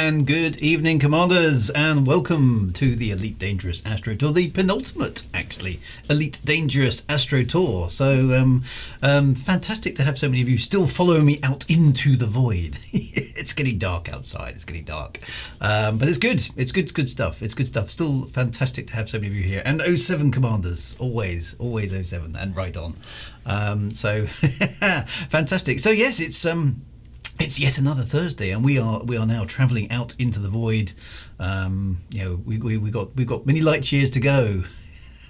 and good evening, Commanders, and welcome to the Elite Dangerous Astro Tour, the penultimate, actually, Elite Dangerous Astro Tour. So, fantastic to have so many of you still following me out into the void. It's getting dark outside, it's getting dark. But it's good, it's good stuff, it's good stuff. Still fantastic to have so many of you here. And 07 Commanders, always 07, and right on. So, fantastic. So yes, it's yet another Thursday, and we are now travelling out into the void. We've got many light years to go,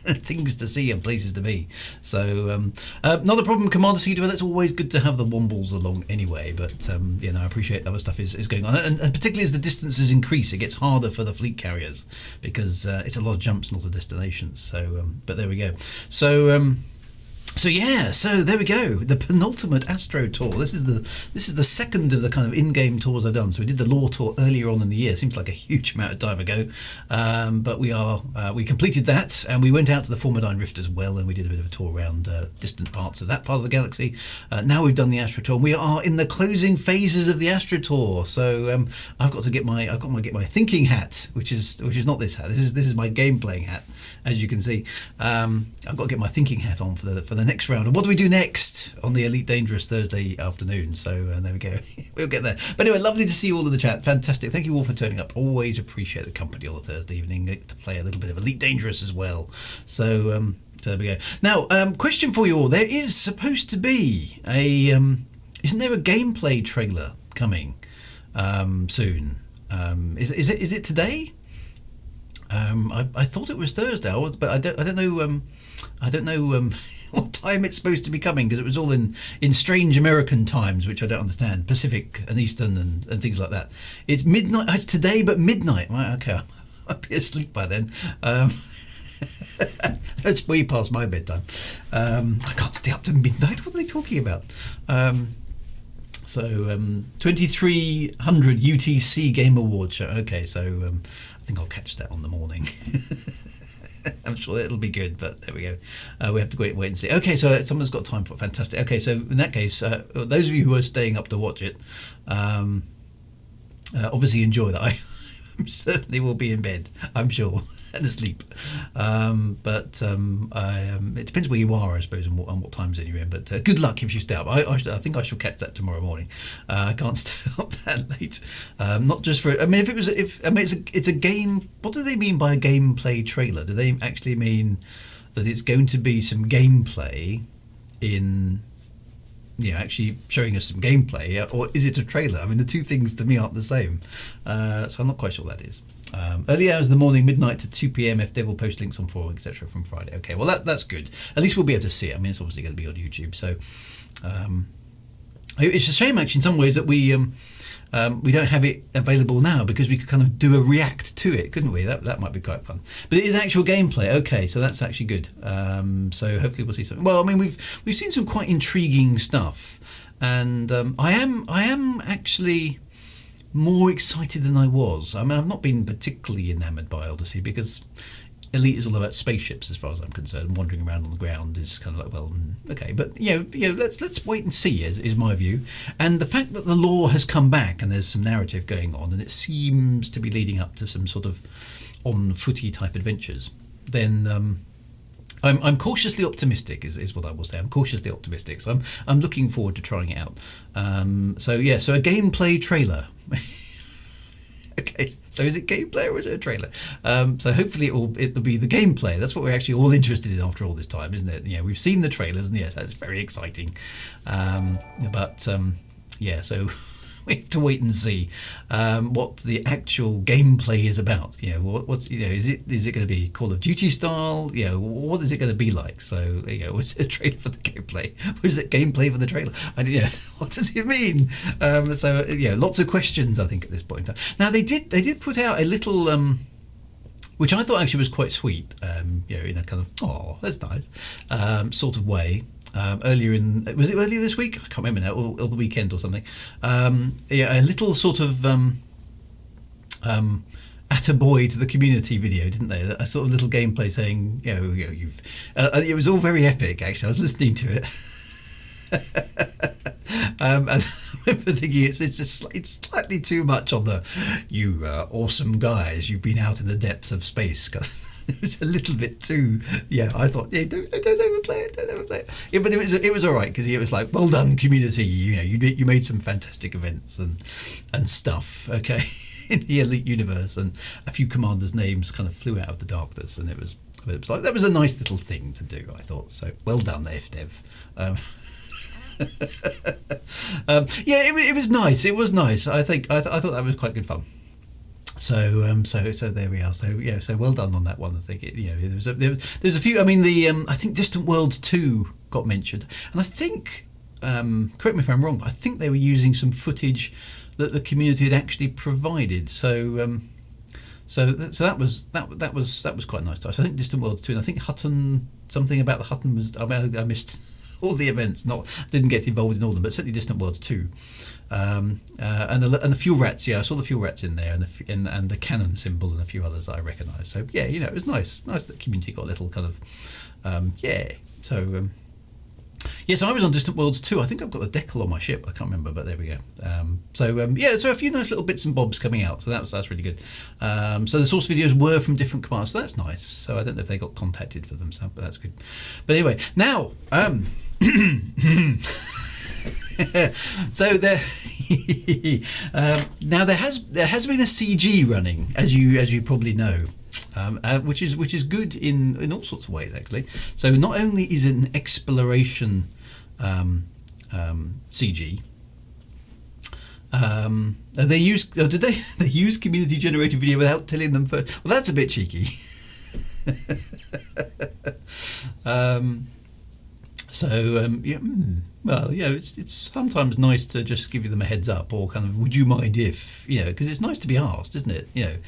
things to see and places to be. So not a problem, Commander Cedar. It's always good to have the Wombles along anyway. But I appreciate other stuff is going on, and particularly as the distances increase, it gets harder for the fleet carriers because it's a lot of jumps, not a destinations. So, but there we go. So there we go. The penultimate Astro Tour. This is the second of the kind of in-game tours I've done. So we did the Lore Tour earlier on in the year. Seems like a huge amount of time ago, but we completed that, and we went out to the Formidine Rift as well, and we did a bit of a tour around distant parts of that part of the galaxy. Now we've done the Astro Tour. We are in the closing phases of the Astro Tour. So I've got to get my thinking hat, which is not this hat. This is my game playing hat, as you can see. I've got to get my thinking hat on for the next round. And what do we do next on the Elite Dangerous Thursday afternoon? So there we go. We'll get there. But anyway, lovely to see you all in the chat. Fantastic. Thank you all for turning up. Always appreciate the company on a Thursday evening to play a little bit of Elite Dangerous as well. So there we go. Now, question for you all. There is supposed to be isn't there a gameplay trailer coming soon? Is it today? I thought it was Thursday, but I don't know what time it's supposed to be coming, because it was all in strange American times, which I don't understand, Pacific and Eastern and things like that. It's midnight. It's today, but midnight. Right, okay, I'll be asleep by then. It's way past my bedtime. I can't stay up to midnight. What are they talking about? 2300 UTC Game Award show. Okay, so I think I'll catch that on the morning. I'm sure it'll be good, but there we go. We have to wait and see. Okay, so someone's got time for it. Fantastic. Okay, so in that case, those of you who are staying up to watch it, obviously enjoy that. I certainly will be in bed, I'm sure, and asleep. It depends where you are, I suppose, and what times you're in. But good luck if you stay up. I think I shall catch that tomorrow morning. I can't stay up that late. Not just for. I mean, it's a game. What do they mean by a gameplay trailer? Do they actually mean that it's going to be some gameplay in? Actually showing us some gameplay, or is it a trailer? I mean, the two things to me aren't the same, so I'm not quite sure what that is. Early hours of the morning, midnight to 2 p.m. If Dev will post links on forum, etc. from Friday. Okay, well that's good. At least we'll be able to see it. I mean, it's obviously going to be on YouTube, so it's a shame actually in some ways that we don't have it available now, because we could kind of do a react to it, couldn't we? That might be quite fun. But it is actual gameplay. Okay, so that's actually good. So hopefully we'll see something. Well, I mean, we've seen some quite intriguing stuff, and I am actually more excited than I was. I mean, I've not been particularly enamoured by Odyssey, because Elite is all about spaceships as far as I'm concerned. Wandering around on the ground is kind of like, well, okay, but let's wait and see is my view. And the fact that the lore has come back and there's some narrative going on, and it seems to be leading up to some sort of on-footy type adventures, then I'm cautiously optimistic is what I will say. I'm cautiously optimistic, so I'm looking forward to trying it out. So a gameplay trailer. Okay, so is it gameplay or is it a trailer? So hopefully it'll be the gameplay. That's what we're actually all interested in after all this time, isn't it? We've seen the trailers, and yes, that's very exciting. So we have to wait and see what the actual gameplay is about. What's is it going to be Call of Duty style? What is it going to be like? So was it a trailer for the gameplay? Was it gameplay for the trailer? What does it mean? Lots of questions I think at this point. Now they did put out a little which I thought actually was quite sweet. In a kind of that's nice sort of way. Earlier this week? I can't remember now, or the weekend or something. A little sort of attaboy to the community video, didn't they? A sort of little gameplay saying, you've. It was all very epic. Actually, I was listening to it. And remember thinking it's slightly too much on the you awesome guys. You've been out in the depths of space. It was a little bit too. Yeah, I thought, yeah, don't overplay it. Don't overplay it. Yeah, but it was all right because it was like, well done, community. You know, you made some fantastic events and stuff. Okay, in the Elite universe, and a few commanders' names kind of flew out of the darkness, and it was like that was a nice little thing to do. I thought so. Well done, FDev. Yeah, it was nice. It was nice. I thought that was quite good fun. So there we are. So yeah, so well done on that one. I think there's a few. I mean, I think Distant Worlds 2 got mentioned, and I think correct me if I'm wrong, but I think they were using some footage that the community had actually provided. So that was quite nice to us. I think Distant Worlds 2, and I think Hutton, something about the Hutton was. I mean, I missed all the events, didn't get involved in all of them, but certainly Distant Worlds 2. And the fuel rats, yeah, I saw the fuel rats in there, and the cannon symbol and a few others I recognised. So yeah, it was nice that the community got a little kind of yeah. So so I was on Distant Worlds 2. I think I've got the decal on my ship. I can't remember, but there we go. So a few nice little bits and bobs coming out. So that's really good. So the source videos were from different commanders. So that's nice. So I don't know if they got contacted for them, but that's good. But anyway, now. So there now there has been a CG running, as you probably know, which is good in all sorts of ways actually. So not only is it an exploration CG, they use community generated video without telling them first. Well, that's a bit cheeky. It's sometimes nice to just give them a heads up, or kind of, would you mind if, because it's nice to be asked, isn't it? I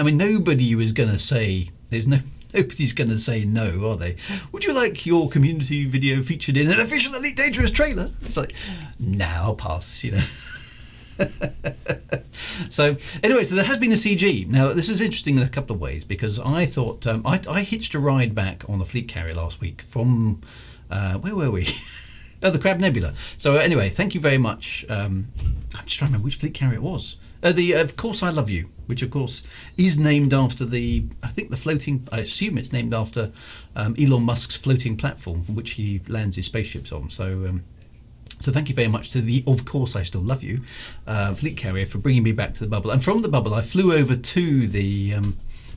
mean, nobody was going to say, nobody's going to say no, are they? Would you like your community video featured in an official Elite Dangerous trailer? It's like, nah, I'll pass, So anyway, so there has been a CG. Now this is interesting in a couple of ways, because I thought I hitched a ride back on the fleet carrier last week from where were we? Oh, the Crab Nebula. So anyway, thank you very much. I'm just trying to remember which fleet carrier it was. Of course I Love You, which of course is named after I assume it's named after Elon Musk's floating platform from which he lands his spaceships on. So thank you very much to the Of Course I Still Love You fleet carrier for bringing me back to the bubble. And from the bubble, I flew over to the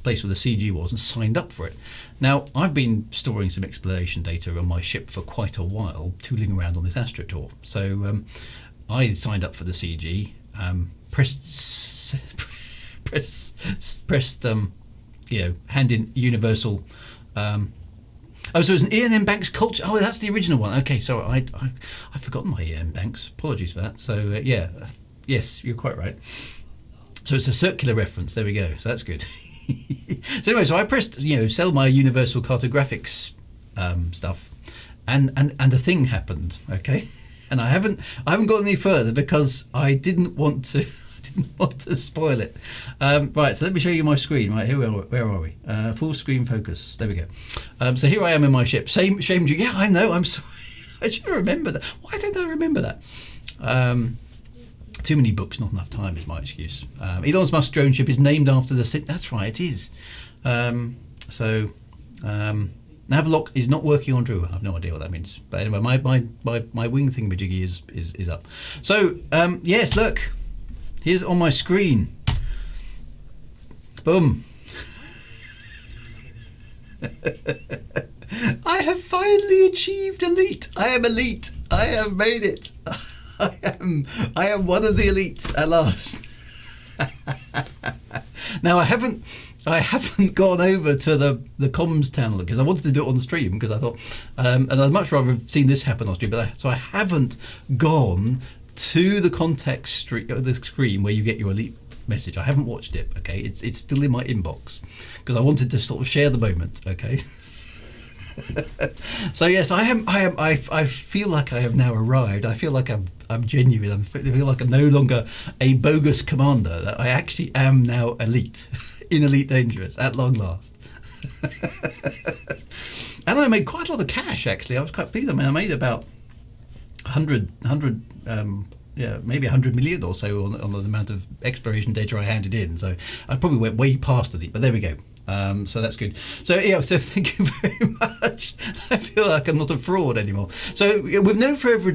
place where the CG was and signed up for it. Now, I've been storing some exploration data on my ship for quite a while, tooling around on this Astro Tour. So I signed up for the CG, pressed hand in universal. So it's an Ian M. Banks culture. Oh, that's the original one. Okay, so I've forgotten my Ian M. Banks. Apologies for that. So yes, you're quite right. So it's a circular reference. There we go. So that's good. So anyway, so I pressed sell my universal cartographics stuff, and a thing happened. Okay, and I haven't gone any further because I didn't want to spoil it. Right, so let me show you my screen. Right, here where are we? Full screen focus. There we go. So here I am in my ship. Shame. Yeah, I know. I'm sorry. I should remember that. Why didn't I remember that? Too many books, not enough time is my excuse. Elon Musk's drone ship is named after the city. That's right, it is. Navlock is not working on Drew. I have no idea what that means. But anyway, my wing thingamajiggy is up. So yes, look, here's on my screen. Boom. I have finally achieved elite. I am elite. I have made it. I am one of the elites at last. Now I haven't gone over to the comms channel because I wanted to do it on the stream, because I thought, and I'd much rather have seen this happen on stream. So I haven't gone to the context the screen where you get your elite message. I haven't watched it. Okay, it's still in my inbox because I wanted to sort of share the moment. Okay. So yes, I feel like I have now arrived. I feel like I'm genuine. I feel like I'm no longer a bogus commander. That I actually am now elite, in Elite Dangerous at long last. And I made quite a lot of cash actually. I was quite pleased. I mean, I made about 100 yeah, maybe 100 million or so on the amount of exploration data I handed in. So I probably went way past elite, but there we go. So that's good. So yeah, so thank you very much. I feel like I'm not a fraud anymore. So with no further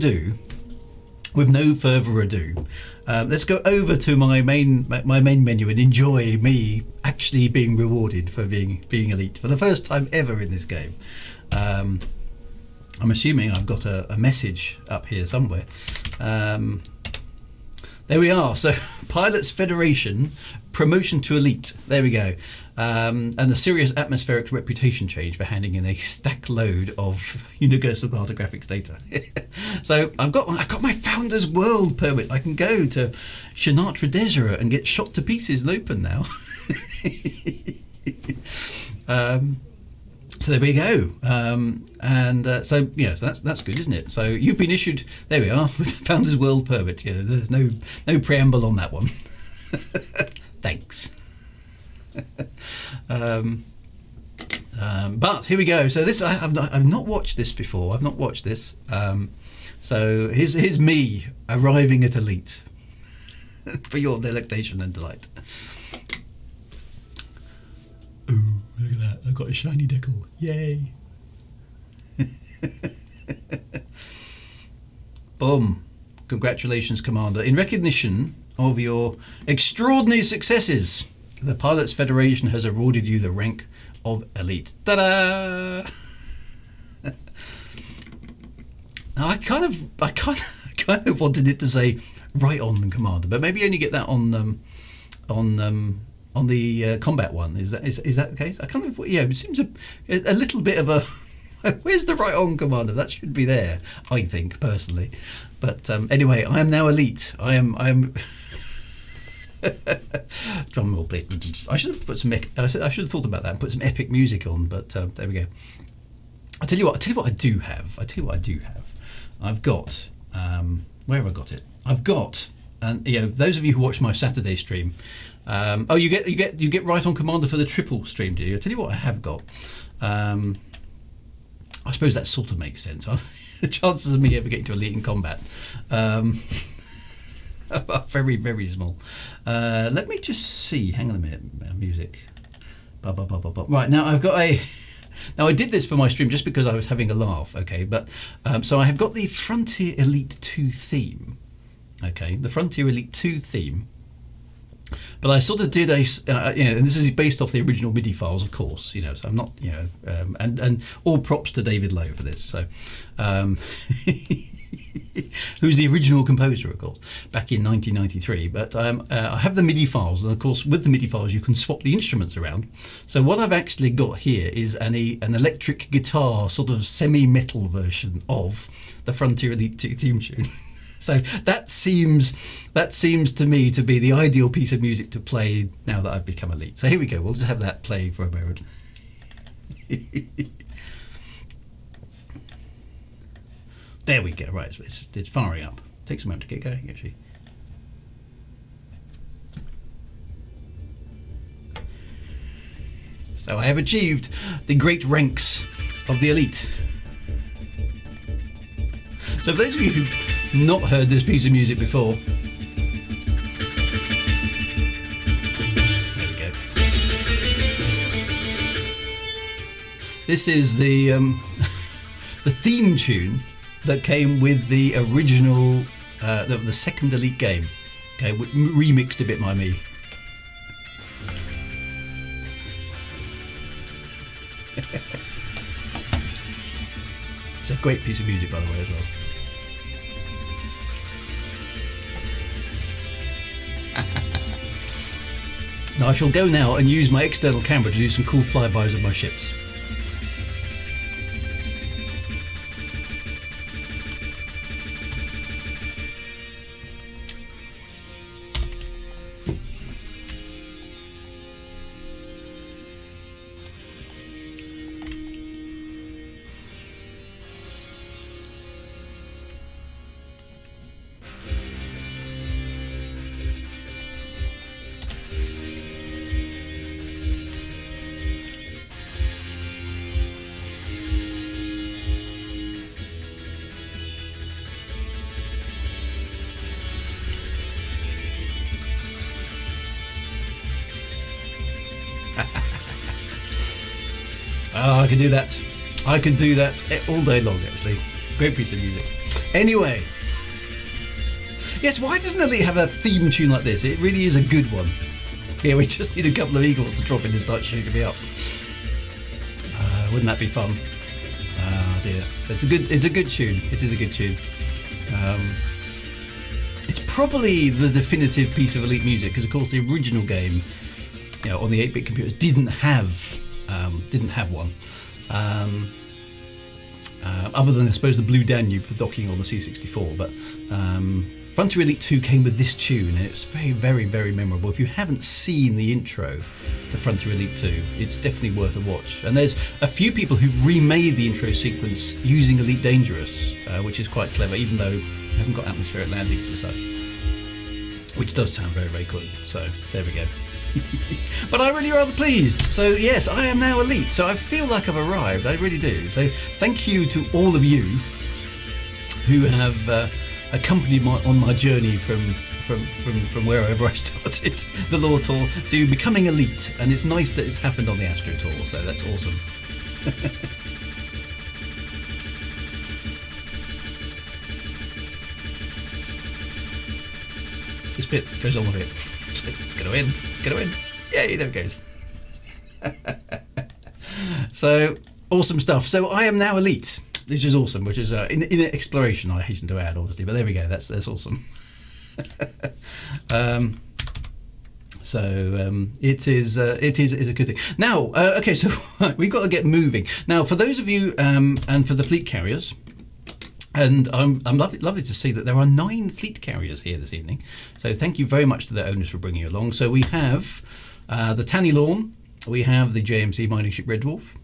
ado, let's go over to my main menu and enjoy me actually being rewarded for being elite for the first time ever in this game. I'm assuming I've got a message up here somewhere. There we are. So Pilots Federation promotion to elite. There we go. And the serious atmospheric reputation change for handing in a stack load of universal cartographics data. So I've got my Founder's World permit. I can go to Shinatra Desert and get shot to pieces and open now. So there we go. So yeah, so that's good, isn't it? So you've been issued. There we are with the Founder's World permit. Yeah, there's no preamble on that one. Thanks. But here we go. So this I've not watched this before. I've not watched this. So here's me arriving at elite for your delectation and delight. Ooh, look at that! I've got a shiny decal. Yay! Boom! Congratulations, Commander! In recognition of your extraordinary successes, the Pilots Federation has awarded you the rank of elite. Ta-da! Now I kind of wanted it to say right on, Commander, but maybe you only get that on the combat one. Is that the case? I kind of, yeah. It seems a little bit of a. Where's the right on, Commander? That should be there, I think personally. But anyway, I am now elite. I am. Drum roll, please. I should have put some. I should have thought about that and put some epic music on. But there we go. I tell you what I do have. I've got. Where have I got it? I've got. And those of you who watch my Saturday stream. You get right on, Commander, for the triple stream, do you? I tell you what I have got. I suppose that sort of makes sense. The chances of me ever getting to elite in combat. Very, very small. Let me just see. Hang on a minute. Music. Right, now I've got a. Now I did this for my stream just because I was having a laugh. Okay, but so I have got the Frontier Elite 2 theme. Okay, the Frontier Elite 2 theme. But I sort of did a, and this is based off the original MIDI files, of course. So I'm not, and all props to David Lowe for this. So. Who's the original composer, of course, back in 1993. But I have the MIDI files, and of course, with the MIDI files, you can swap the instruments around. So what I've actually got here is an electric guitar, sort of semi-metal version of the Frontier Elite 2 theme tune. So that seems to me to be the ideal piece of music to play now that I've become elite. So here we go. We'll just have that play for a moment. There we go. Right, it's firing up. Takes a moment to get going, actually. So I have achieved the great ranks of the elite. So for those of you who've not heard this piece of music before, there we go. This is the the theme tune that came with the original, the second Elite game. Okay, remixed a bit by me. It's a great piece of music, by the way, as well. Now I shall go now and use my external camera to do some cool flybys of my ships. can do that. I can do that all day long, actually. Great piece of music. Anyway. Yes, why doesn't Elite have a theme tune like this? It really is a good one. Yeah, we just need a couple of eagles to drop in and start shooting me up. Wouldn't that be fun? Ah, dear. It's a good tune. It is a good tune. It's probably the definitive piece of Elite music, because of course the original game, on the 8-bit computers didn't have one. Other than, I suppose, the Blue Danube for docking on the C64, but Frontier Elite 2 came with this tune, and it's very, very, very memorable. If you haven't seen the intro to Frontier Elite 2, it's definitely worth a watch. And there's a few people who've remade the intro sequence using Elite Dangerous, which is quite clever, even though we haven't got atmospheric landings as such, which does sound very, very cool. So there we go. But I'm really rather pleased. So yes, I am now Elite. So I feel like I've arrived. I really do. So thank you to all of you who have accompanied on my journey from wherever I started, the lore tour, to becoming Elite. And it's nice that it's happened on the Astro Tour. So that's awesome. This bit goes on a bit. It's going to end. It's going to end. Yay, there it goes. So, awesome stuff. So, I am now Elite, which is awesome, which is in exploration, I hasten to add, obviously. But there we go. That's awesome. It is a good thing. Now, okay, so we've got to get moving. Now, for those of you and for the fleet carriers, and I'm lovely to see that there are 9 fleet carriers here this evening. So thank you very much to the owners for bringing you along. So we have the Tanny Lawn, we have the JMC mining ship Red Dwarf,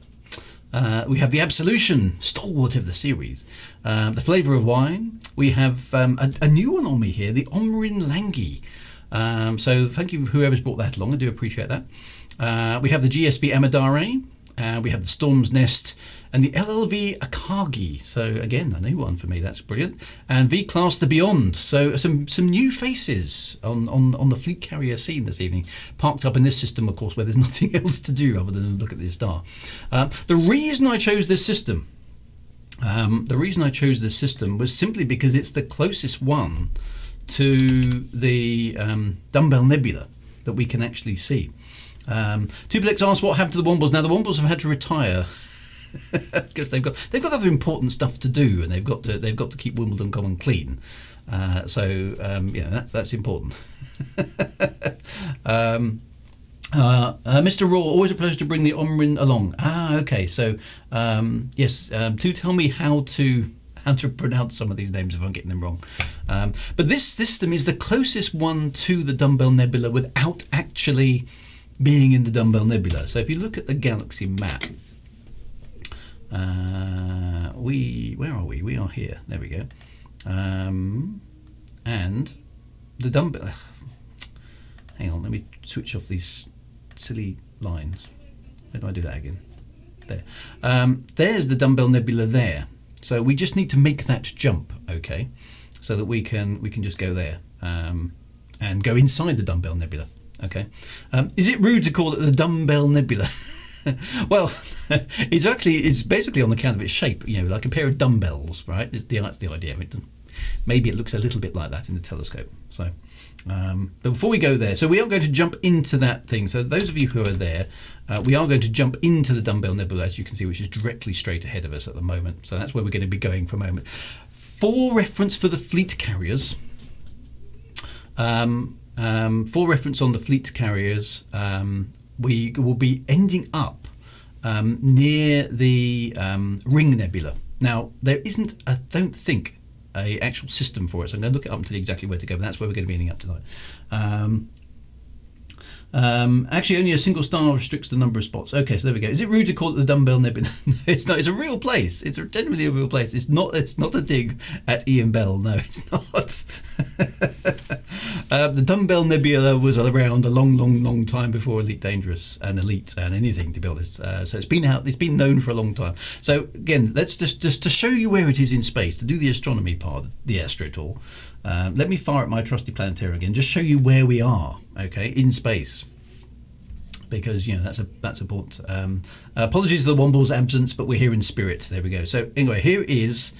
we have the Absolution, stalwart of the series, the Flavour of Wine. We have a new one on me here, the Omrin Langi. So thank you whoever's brought that along. I do appreciate that. We have the GSV Amadare. We have the Storm's Nest and the LLV Akagi. So again, a new one for me. That's brilliant. And V-Class the Beyond. So some new faces on the fleet carrier scene this evening. Parked up in this system, of course, where there's nothing else to do other than look at this star. The reason I chose this system was simply because it's the closest one to the Dumbbell Nebula that we can actually see. Tubelix asks what happened to the Wombles. Now the Wombles have had to retire because they've got other important stuff to do, and they've got to keep Wimbledon Common clean. That's important. Mr. Raw, always a pleasure to bring the Omrin along. Okay. So yes, do tell me how to pronounce some of these names if I'm getting them wrong. But this system is the closest one to the Dumbbell Nebula without actually being in the Dumbbell Nebula. So if you look at the galaxy map, where are we? We are here. There we go. And the Dumbbell. Hang on, let me switch off these silly lines. Where do I do that again? There. There's the Dumbbell Nebula there. So we just need to make that jump, okay, so that we can just go there and go inside the Dumbbell Nebula. Okay, is it rude to call it the Dumbbell Nebula? Well, it's basically on account of its shape, like a pair of dumbbells, right? That's the idea. Maybe it looks a little bit like that in the telescope. So, but before we go there, so we are going to jump into that thing. So those of you who are there, we are going to jump into the Dumbbell Nebula, as you can see, which is directly straight ahead of us at the moment. So that's where we're going to be going for a moment. For reference for the fleet carriers, for reference on the fleet carriers, we will be ending up near the Ring Nebula. Now, there isn't, I don't think, a actual system for it, so I'm going to look it up and tell you exactly where to go, but that's where we're going to be ending up tonight. Actually, only a single star restricts the number of spots. Okay, so there we go. Is it rude to call it the Dumbbell Nebula? No, it's not. It's a real place. It's genuinely a real place. It's not a dig at Ian Bell. No, it's not. The Dumbbell Nebula was around a long time before Elite Dangerous and Elite and anything, to be honest. So it's been out. It's been known for a long time. So again, let's just to show you where it is in space, to do the astronomy part, the Astro Tour. Let me fire up my trusty planetarium again. Just show you where we are. Okay, in space. because that's important. Apologies for the Womble's absence, but we're here in spirit. There we go. So anyway, here is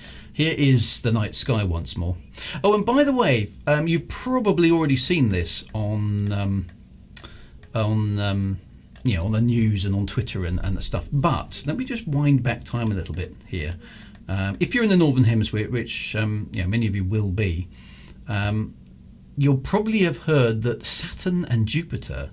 the night sky once more. Oh, and by the way, you've probably already seen this on the news and on Twitter and the stuff. But let me just wind back time a little bit here. If you're in the Northern Hemisphere, which many of you will be, you'll probably have heard that Saturn and Jupiter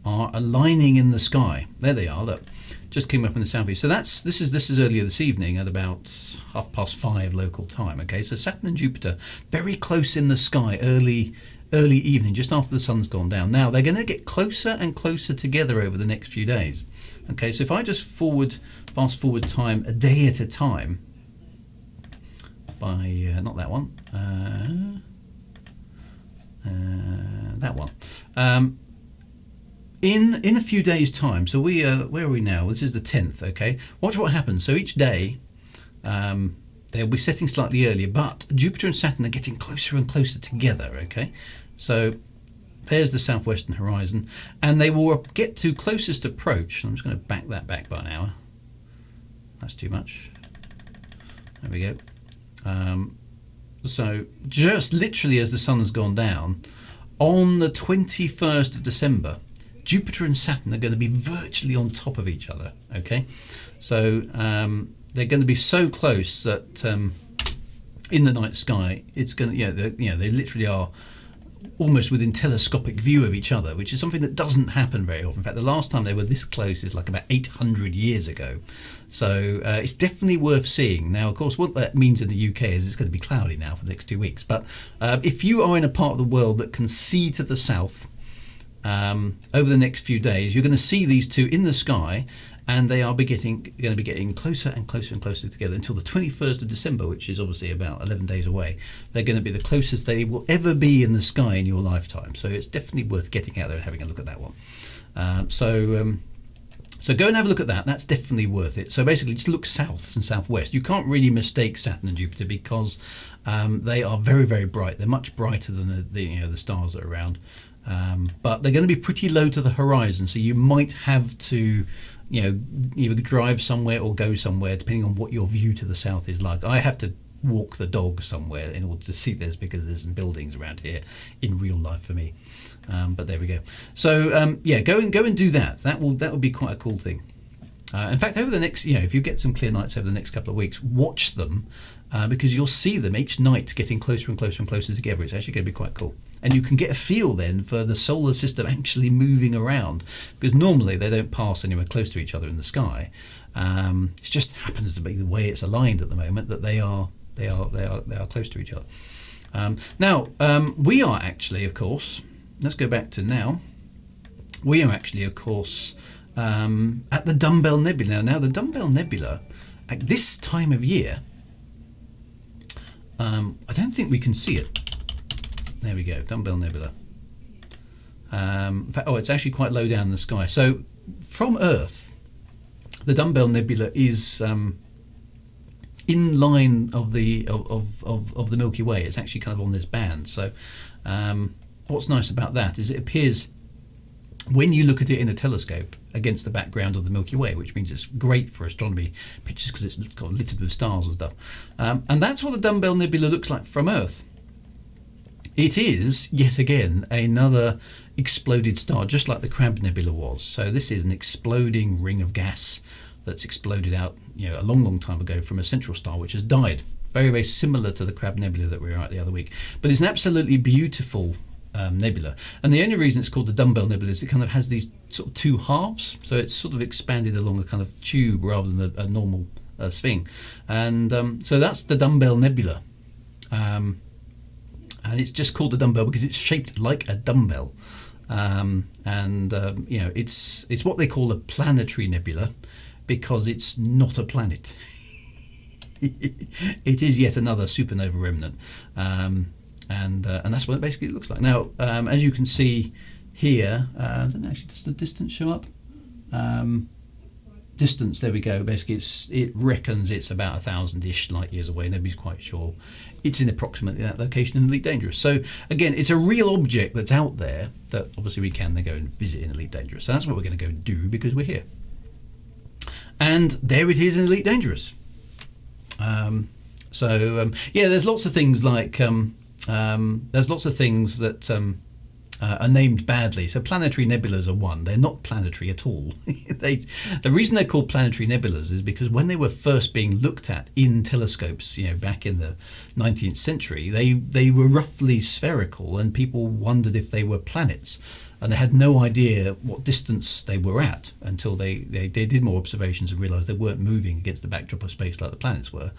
are aligning in the sky. There they are. Look, just came up in the southeast. So this is earlier this evening at about 5:30 local time. Okay, so Saturn and Jupiter very close in the sky early evening, just after the sun's gone down. Now they're going to get closer and closer together over the next few days. Okay, so if I just fast forward time a day at a time by not that one, that one. In a few days' time, so where are we now? This is the 10th. Okay, watch what happens. So each day, they'll be setting slightly earlier, but Jupiter and Saturn are getting closer and closer together. Okay, so there's the southwestern horizon, and they will get to closest approach. I'm just going to back that back by an hour. That's too much. There we go. So just literally as the sun has gone down, on the 21st of December, Jupiter and Saturn are going to be virtually on top of each other. Okay, so they're going to be so close that in the night sky, it's going to they literally are almost within telescopic view of each other, which is something that doesn't happen very often. In fact, the last time they were this close is like about 800 years ago. So it's definitely worth seeing. Now, of course, what that means in the UK is it's going to be cloudy now for the next 2 weeks. But if you are in a part of the world that can see to the south over the next few days, you're going to see these two in the sky, and they are going to be getting closer and closer and closer together until the 21st of December, which is obviously about 11 days away. They're going to be the closest they will ever be in the sky in your lifetime. So it's definitely worth getting out there and having a look at that one. So go and have a look at that. That's definitely worth it. So basically, just look south and southwest. You can't really mistake Saturn and Jupiter because they are very, very bright. They're much brighter than the stars that are around. But they're going to be pretty low to the horizon, so you might have to either drive somewhere or go somewhere depending on what your view to the south is like. I have to walk the dog somewhere in order to see this because there's some buildings around here in real life for me. But there we go. So go and do that. That will be quite a cool thing. In fact, over the next, if you get some clear nights over the next couple of weeks, watch them because you'll see them each night getting closer and closer and closer together. It's actually going to be quite cool. And you can get a feel then for the solar system actually moving around, because normally they don't pass anywhere close to each other in the sky. It just happens to be the way it's aligned at the moment that they are close to each other. Now we are actually, of course. Let's go back to now. We are actually, of course, at the Dumbbell Nebula. Now the Dumbbell Nebula, at this time of year, I don't think we can see it. There we go, Dumbbell Nebula. In fact, it's actually quite low down in the sky. So from Earth, the Dumbbell Nebula is in line of the Milky Way. It's actually kind of on this band. So what's nice about that is it appears, when you look at it in a telescope, against the background of the Milky Way, which means it's great for astronomy pictures because it's got littered with stars and stuff. And that's what the Dumbbell Nebula looks like from Earth. It is, yet again, another exploded star, just like the Crab Nebula was. So this is an exploding ring of gas that's exploded out a long, long time ago from a central star which has died. Very, very similar to the Crab Nebula that we were at the other week. But it's an absolutely beautiful nebula. And the only reason it's called the Dumbbell Nebula is it kind of has these sort of two halves. So it's sort of expanded along a kind of tube rather than a normal sphere. And so that's the Dumbbell Nebula. And it's just called the dumbbell because it's shaped like a dumbbell. It's what they call a planetary nebula because it's not a planet. It is yet another supernova remnant. And that's what it basically looks like. Now, as you can see here, does the distance show up? distance, there we go. Basically, it reckons it's about 1,000-ish light years away. Nobody's quite sure. It's in approximately that location in Elite Dangerous. So again, it's a real object that's out there that obviously we can then go and visit in Elite Dangerous. So that's what we're going to go do because we're here. And there it is in Elite Dangerous. Yeah, there's lots of things like there's lots of things that are named badly. So planetary nebulas are one. They're not planetary at all. The reason they're called planetary nebulas is because when they were first being looked at in telescopes, back in the 19th century, they were roughly spherical, and people wondered if they were planets, and they had no idea what distance they were at until they did more observations and realised they weren't moving against the backdrop of space like the planets were.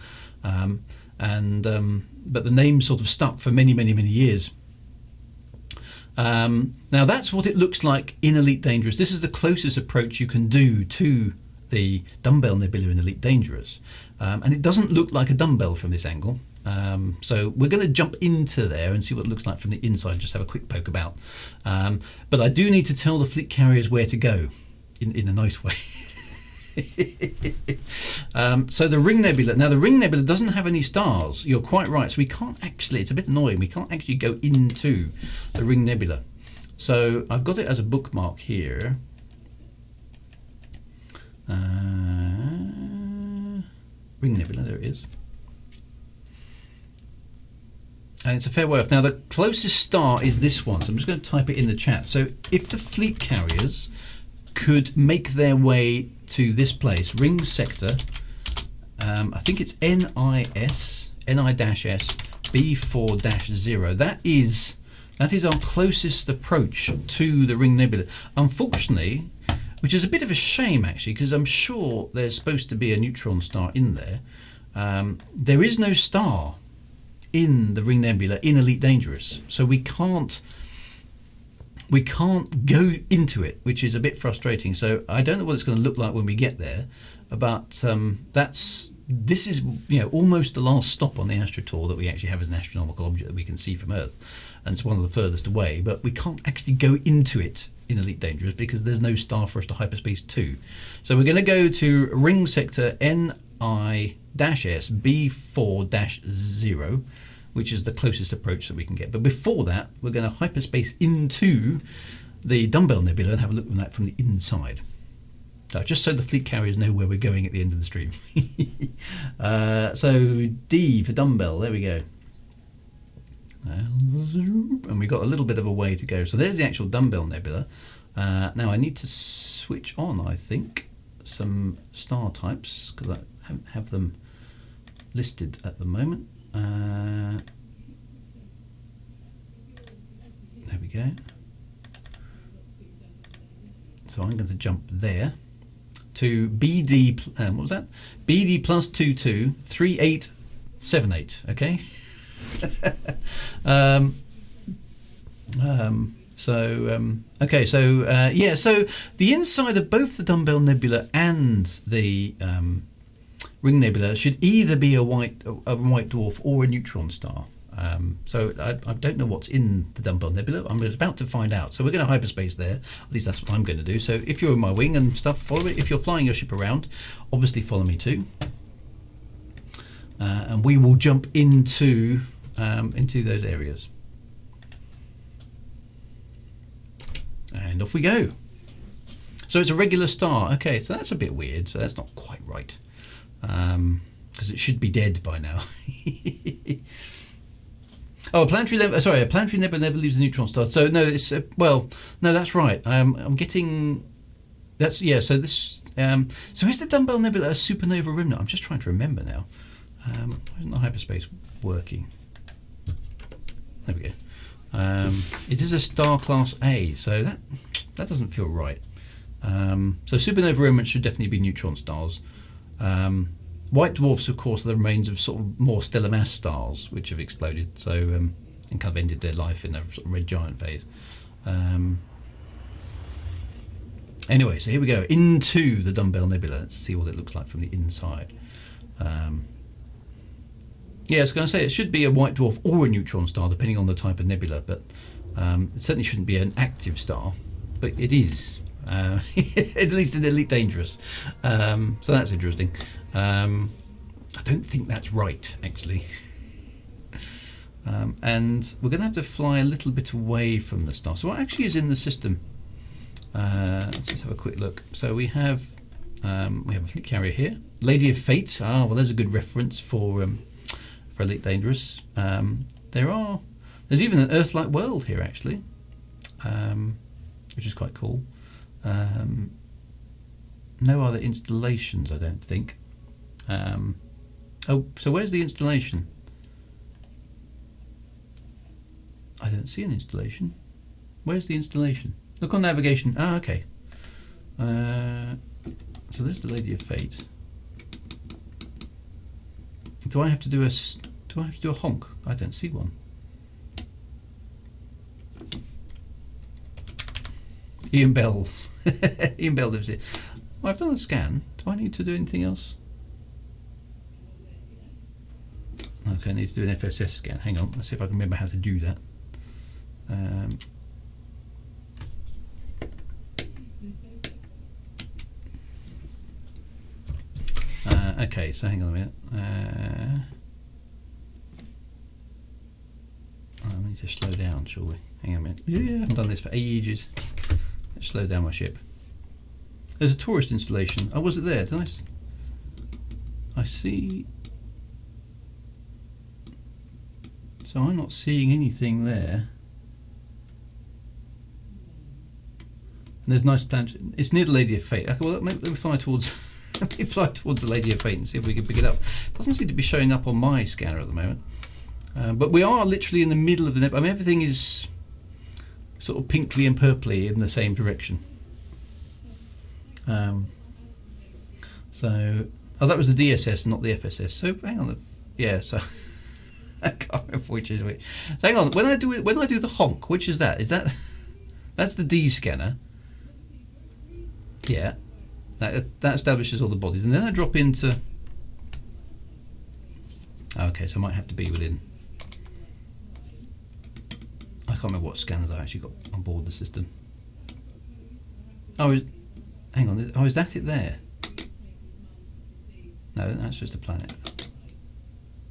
But the name sort of stuck for many, many, many years. Now that's what it looks like in Elite Dangerous. This is the closest approach you can do to the Dumbbell Nebula in Elite Dangerous, and it doesn't look like a dumbbell from this angle. So we're going to jump into there and see what it looks like from the inside, just have a quick poke about. But I do need to tell the fleet carriers where to go in a nice way. So the Ring Nebula. Now the Ring Nebula doesn't have any stars. You're quite right. So we can't actually, it's a bit annoying, we can't actually go into the Ring Nebula. So I've got it as a bookmark here. Ring Nebula, there it is. And it's a fair way off. Now the closest star is this one. So I'm just going to type it in the chat. So if the fleet carriers could make their way to this place, Ring Sector, I think it's NI-S B4-0. That is our closest approach to the Ring Nebula. Unfortunately, which is a bit of a shame actually, because I'm sure there's supposed to be a neutron star in there. There is no star in the Ring Nebula in Elite Dangerous, so we can't go into it, which is a bit frustrating. So I don't know what it's going to look like when we get there, but this is almost the last stop on the Astro Tour that we actually have as an astronomical object that we can see from Earth, and it's one of the furthest away. But we can't actually go into it in Elite Dangerous because there's no star for us to hyperspace to. So we're going to go to Ring Sector NI-S B4-0, which is the closest approach that we can get. But before that, we're going to hyperspace into the Dumbbell Nebula and have a look at that from the inside. Just so the fleet carriers know where we're going at the end of the stream. So D for dumbbell, there we go. And we've got a little bit of a way to go. So there's the actual Dumbbell Nebula. Now I need to switch on, I think, some star types, because I don't have them listed at the moment. There we go. So I'm going to jump there to BD, what was that? BD plus 223878, okay? Okay, so yeah, so the inside of both the Dumbbell Nebula and the Ring Nebula should either be a white dwarf or a neutron star. So I don't know what's in the Dumbbell Nebula. I'm about to find out. So we're going to hyperspace there. At least that's what I'm going to do. So if you're in my wing and stuff, follow it. If you're flying your ship around, obviously follow me too. And we will jump into those areas. And off we go. So it's a regular star. Okay, so that's a bit weird. So that's not quite right. Because it should be dead by now. Oh, a planetary nebula never leaves a neutron star. So no, it's no, that's right. I'm getting So this so is the Dumbbell Nebula a supernova remnant? I'm just trying to remember now. Why isn't the hyperspace working? There we go. It is a star class A, so that doesn't feel right. So supernova remnants should definitely be neutron stars. White dwarfs, of course, are the remains of sort of more stellar mass stars which have exploded, so and kind of ended their life in a sort of red giant phase. Anyway, so here we go into the Dumbbell Nebula. Let's see what it looks like from the inside. Yeah, I was going to say it should be a white dwarf or a neutron star, depending on the type of nebula, but it certainly shouldn't be an active star, but it is At least in Elite Dangerous. So that's interesting. I don't think that's right, actually. And we're going to have to fly a little bit away from the star. So what actually is in the system? Let's just have a quick look. So we have a fleet carrier here. Lady of Fate. Ah, well, there's a good reference for Elite Dangerous. There's even an Earth-like world here, actually, which is quite cool. No other installations, I don't think. Oh, so where's the installation? I don't see an installation. Where's the installation? Look on navigation. Ah, okay. So there's the Lady of Fate. Do I have to do a honk? I don't see one. Ian Bell. Ian Bell lives here. Well, I've done a scan. Do I need to do anything else? Okay, I need to do an FSS scan. Hang on, let's see if I can remember how to do that. Okay, so hang on a minute. I need to slow down, shall we? Hang on a minute. Yeah, I haven't done this for ages. Let's slow down my ship. There's a tourist installation. Oh, was it there? Did I see. So I'm not seeing anything there. And there's nice planet. It's near the Lady of Fate. Okay, well, let me fly towards. Let me fly towards the Lady of Fate and see if we can pick it up. It doesn't seem to be showing up on my scanner at the moment. But we are literally in the middle of the nebula. I mean, everything is sort of pinkly and purpley in the same direction. Oh, that was the DSS, not the FSS. So hang on. Yeah, so I can't remember which is which. So hang on. When I do the honk, which is that? Is that that's the D scanner? Yeah. That establishes all the bodies, and then I drop into. Okay, so I might have to be within. I can't remember what scanners I actually got on board the system. Oh, hang on. Oh, is that it there? No, that's just a planet.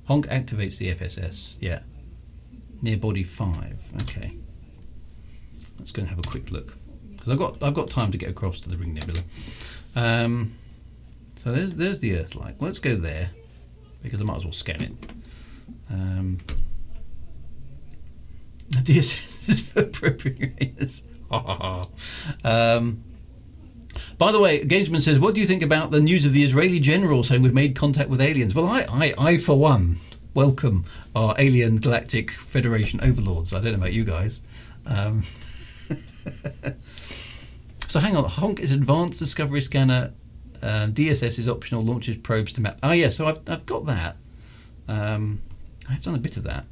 Honk activates the FSS. Yeah. Near body 5. Okay. Let's go and have a quick look because I've got time to get across to the Ring Nebula. So there's the Earth-like. Let's go there because I might as well scan it. The DSS is for appropriators. By the way, Gamesman says, what do you think about the news of the Israeli general saying we've made contact with aliens? Well, I for one, welcome our alien galactic federation overlords. I don't know about you guys. So hang on, honk is advanced discovery scanner. DSS is optional, launches probes to map. Oh yeah, so I've got that. I've done a bit of that.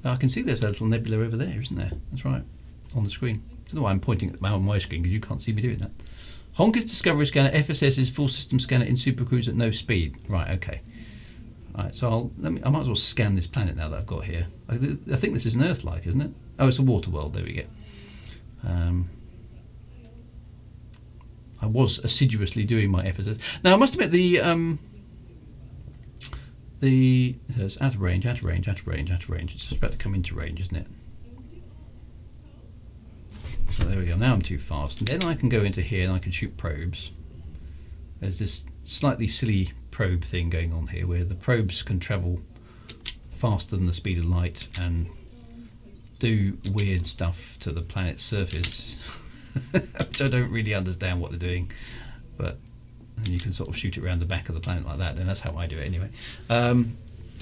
I can see there's a little nebula over there, isn't there? That's right, on the screen. I don't know why I'm pointing at my screen because you can't see me doing that. Honk is discovery scanner. FSS is full system scanner in supercruise at no speed. Right, okay. All right, so I might as well scan this planet now that I've got here. I think this is an Earth-like, isn't it? Oh, it's a water world. There we go. I was assiduously doing my FSS. Now I must admit it's out of range. It's just about to come into range, isn't it? So there we go. Now I'm too fast, and then I can go into here and I can shoot probes. There's this slightly silly probe thing going on here, where the probes can travel faster than the speed of light and do weird stuff to the planet's surface. Which I don't really understand what they're doing, but you can sort of shoot it around the back of the planet like that. Then that's how I do it anyway.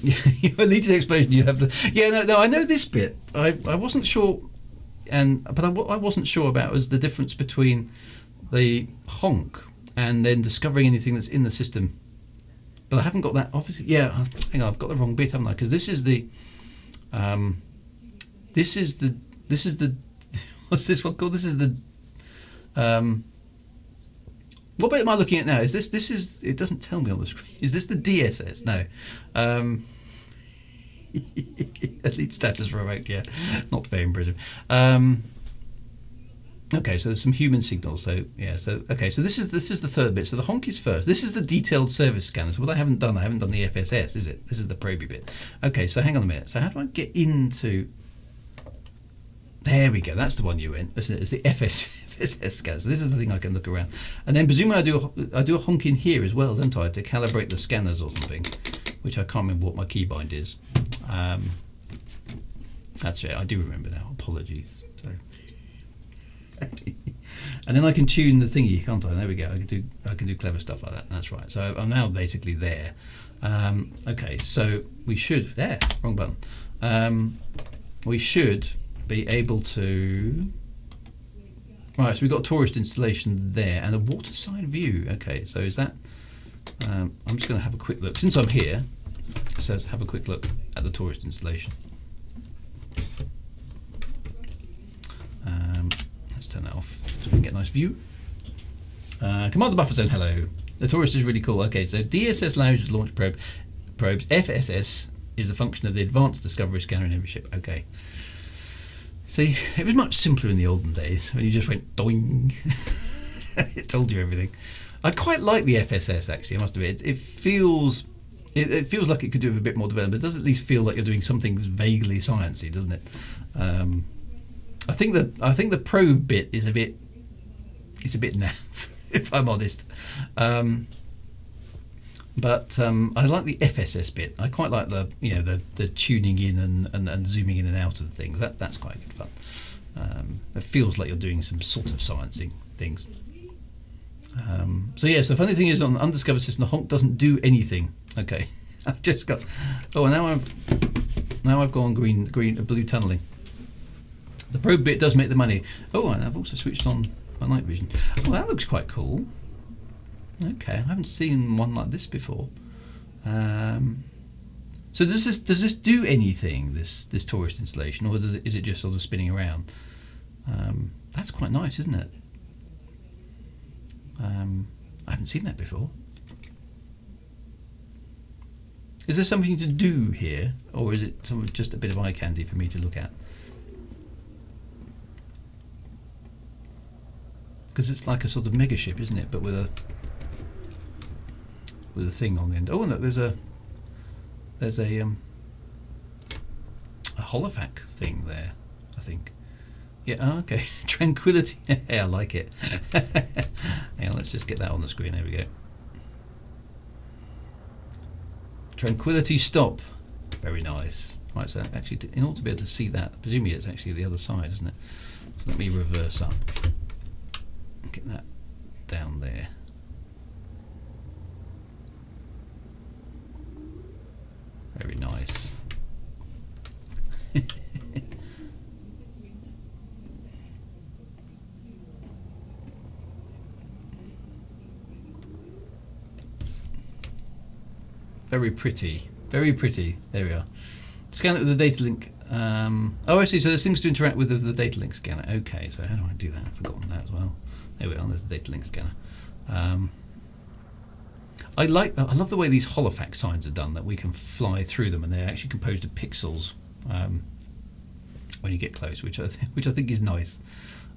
You need an explanation. You have the no. I know this bit. I wasn't sure, but I wasn't sure about was the difference between the honk and then discovering anything that's in the system. But I haven't got that. Obviously, yeah. Hang on, I've got the wrong bit, haven't I? Because this is the. This is the. What's this one called? This is the. What bit am I looking at now? Is this is it doesn't tell me on the screen. Is this the DSS? No. Elite status remote, yeah. Not very impressive. Okay, so there's some human signals. So yeah, so okay, so this is the third bit. So the honk is first. This is the detailed service scanner. So what I haven't done the FSS, is it? This is the proby bit. Okay, so hang on a minute. So how do I get into? There we go. That's the one you in, isn't it? It's the FSS scanner. So this is the thing I can look around, and then presumably I do a honk in here as well, don't I, to calibrate the scanners or something, which I can't remember what my keybind is. That's it. I do remember now. Apologies. So. And then I can tune the thingy, can't I? There we go. I can do clever stuff like that. That's right. So I'm now basically there. Okay, so we should wrong button. We should be able to. Right, so we've got a tourist installation there and a waterside view. Okay, so is that? I'm just going to have a quick look since I'm here. So let's have a quick look at the tourist installation. Let's turn that off so we can get a nice view. Commander Buffer Zone, hello. The tourist is really cool. Okay, so DSS allows you to launch probes. FSS is a function of the Advanced Discovery Scanner in every ship. Okay. See, it was much simpler in the olden days when you just went doing. It told you everything. I quite like the FSS actually. I must admit, it feels like it could do with a bit more development. It does at least feel like you're doing something vaguely sciencey, doesn't it? I think the probe bit is a bit naff, if I'm honest. But I like the FSS bit. I quite like the tuning in and zooming in and out of things. That's quite good fun. It feels like you're doing some sort of sciencing things. So yes, the funny thing is on the undiscovered system, the honk doesn't do anything. Okay, I've just got. Oh, now I've gone blue tunneling. The probe bit does make the money. Oh, and I've also switched on my night vision. Oh, that looks quite cool. Okay, I haven't seen one like this before. So does this do anything? This tourist installation, or is it just sort of spinning around? That's quite nice, isn't it? I haven't seen that before. Is there something to do here, or is it just a bit of eye candy for me to look at? Because it's like a sort of mega ship, isn't it? But with a thing on the end. Oh, look, there's a holofac thing there, I think. Yeah. Oh, okay. Tranquility. Yeah, I like it. Yeah, let's just get that on the screen. There we go. Tranquility stop. Very nice. Right. So actually, in order to be able to see that, presumably it's actually the other side, isn't it? So let me reverse up. Get that down there. Very nice. Very pretty. Very pretty. There we are. Scan it with the data link. Oh, I see. So there's things to interact with the data link scanner. Okay, so how do I do that? I've forgotten that as well. There we are. There's the data link scanner. I love the way these holofac signs are done. That we can fly through them, and they're actually composed of pixels when you get close, which I think is nice.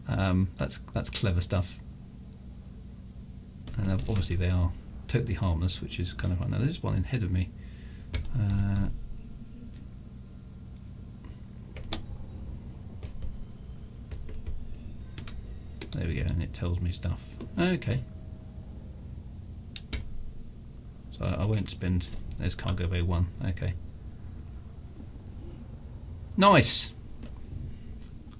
That's clever stuff. And obviously they are totally harmless, which is kind of fun. Now there's one ahead of me. There we go, and it tells me stuff. Okay. So I won't spend. There's cargo bay 1. Okay. Nice.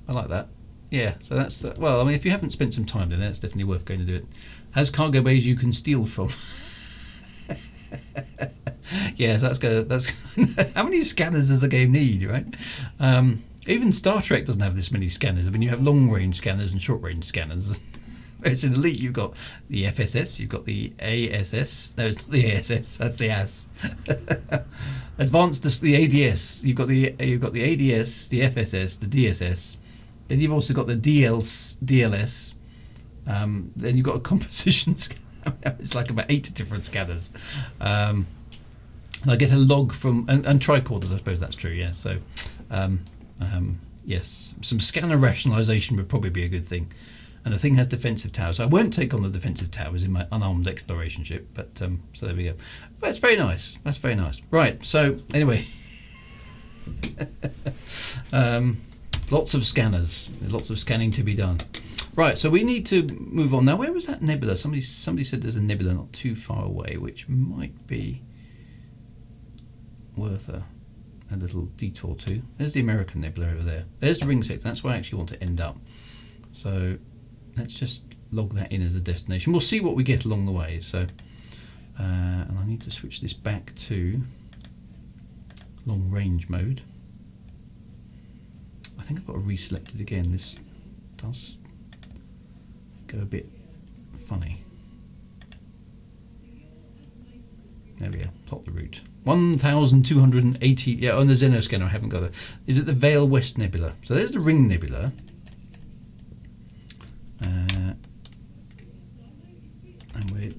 I like that. Yeah. So that's the. Well, I mean, if you haven't spent some time there, that's definitely worth going to do it. Has cargo bays you can steal from. Yeah, so that's how many scanners does the game need, right? Even Star Trek doesn't have this many scanners. I mean, you have long-range scanners and short-range scanners. Whereas in Elite, you've got the FSS, you've got the ASS. No, it's not the ASS. That's the AS. Advanced, the ADS. You've got the ADS, the FSS, the DSS. Then you've also got the DLS. Then you've got a composition scanner. It's like about 8 different scanners. And I get a log from and tricorders. I suppose that's true. Yeah. So. Yes, some scanner rationalization would probably be a good thing. and the thing has defensive towers. So I won't take on the defensive towers in my unarmed exploration ship, but so there we go. But it's very nice. That's very nice. Right. So anyway, lots of scanners, lots of scanning to be done. Right. So we need to move on now. Where was that nebula? Somebody said there's a nebula not too far away, which might be worth a little detour to. There's the American Nebula over there. There's the ring sector. That's where I actually want to end up. So let's just log that in as a destination. We'll see what we get along the way. So, and I need to switch this back to long range mode. I think I've got to reselect it again. This does go a bit funny. There we go. Plot the route. 1,280. Yeah, on the Xeno scanner, I haven't got it. Is it the Vale West Nebula? So there's the Ring Nebula. And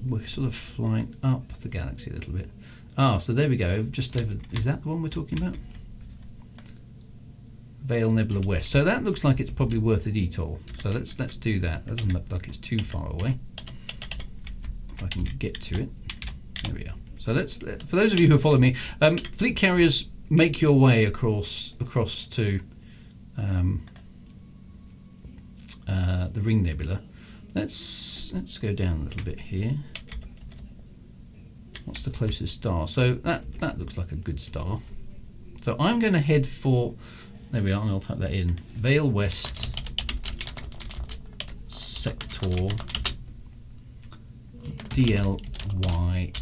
we're sort of flying up the galaxy a little bit. Ah, so there we go. Just over. Is that the one we're talking about? Vale Nebula West. So that looks like it's probably worth a detour. So let's do that. That doesn't look like it's too far away. If I can get to it. There we are. So let's, for those of you who follow me, fleet carriers, make your way across to the Ring Nebula. Let's go down a little bit here. What's the closest star? So that looks like a good star. So I'm going to head for. There we are. I'll type that in. Vale West Sector DLY.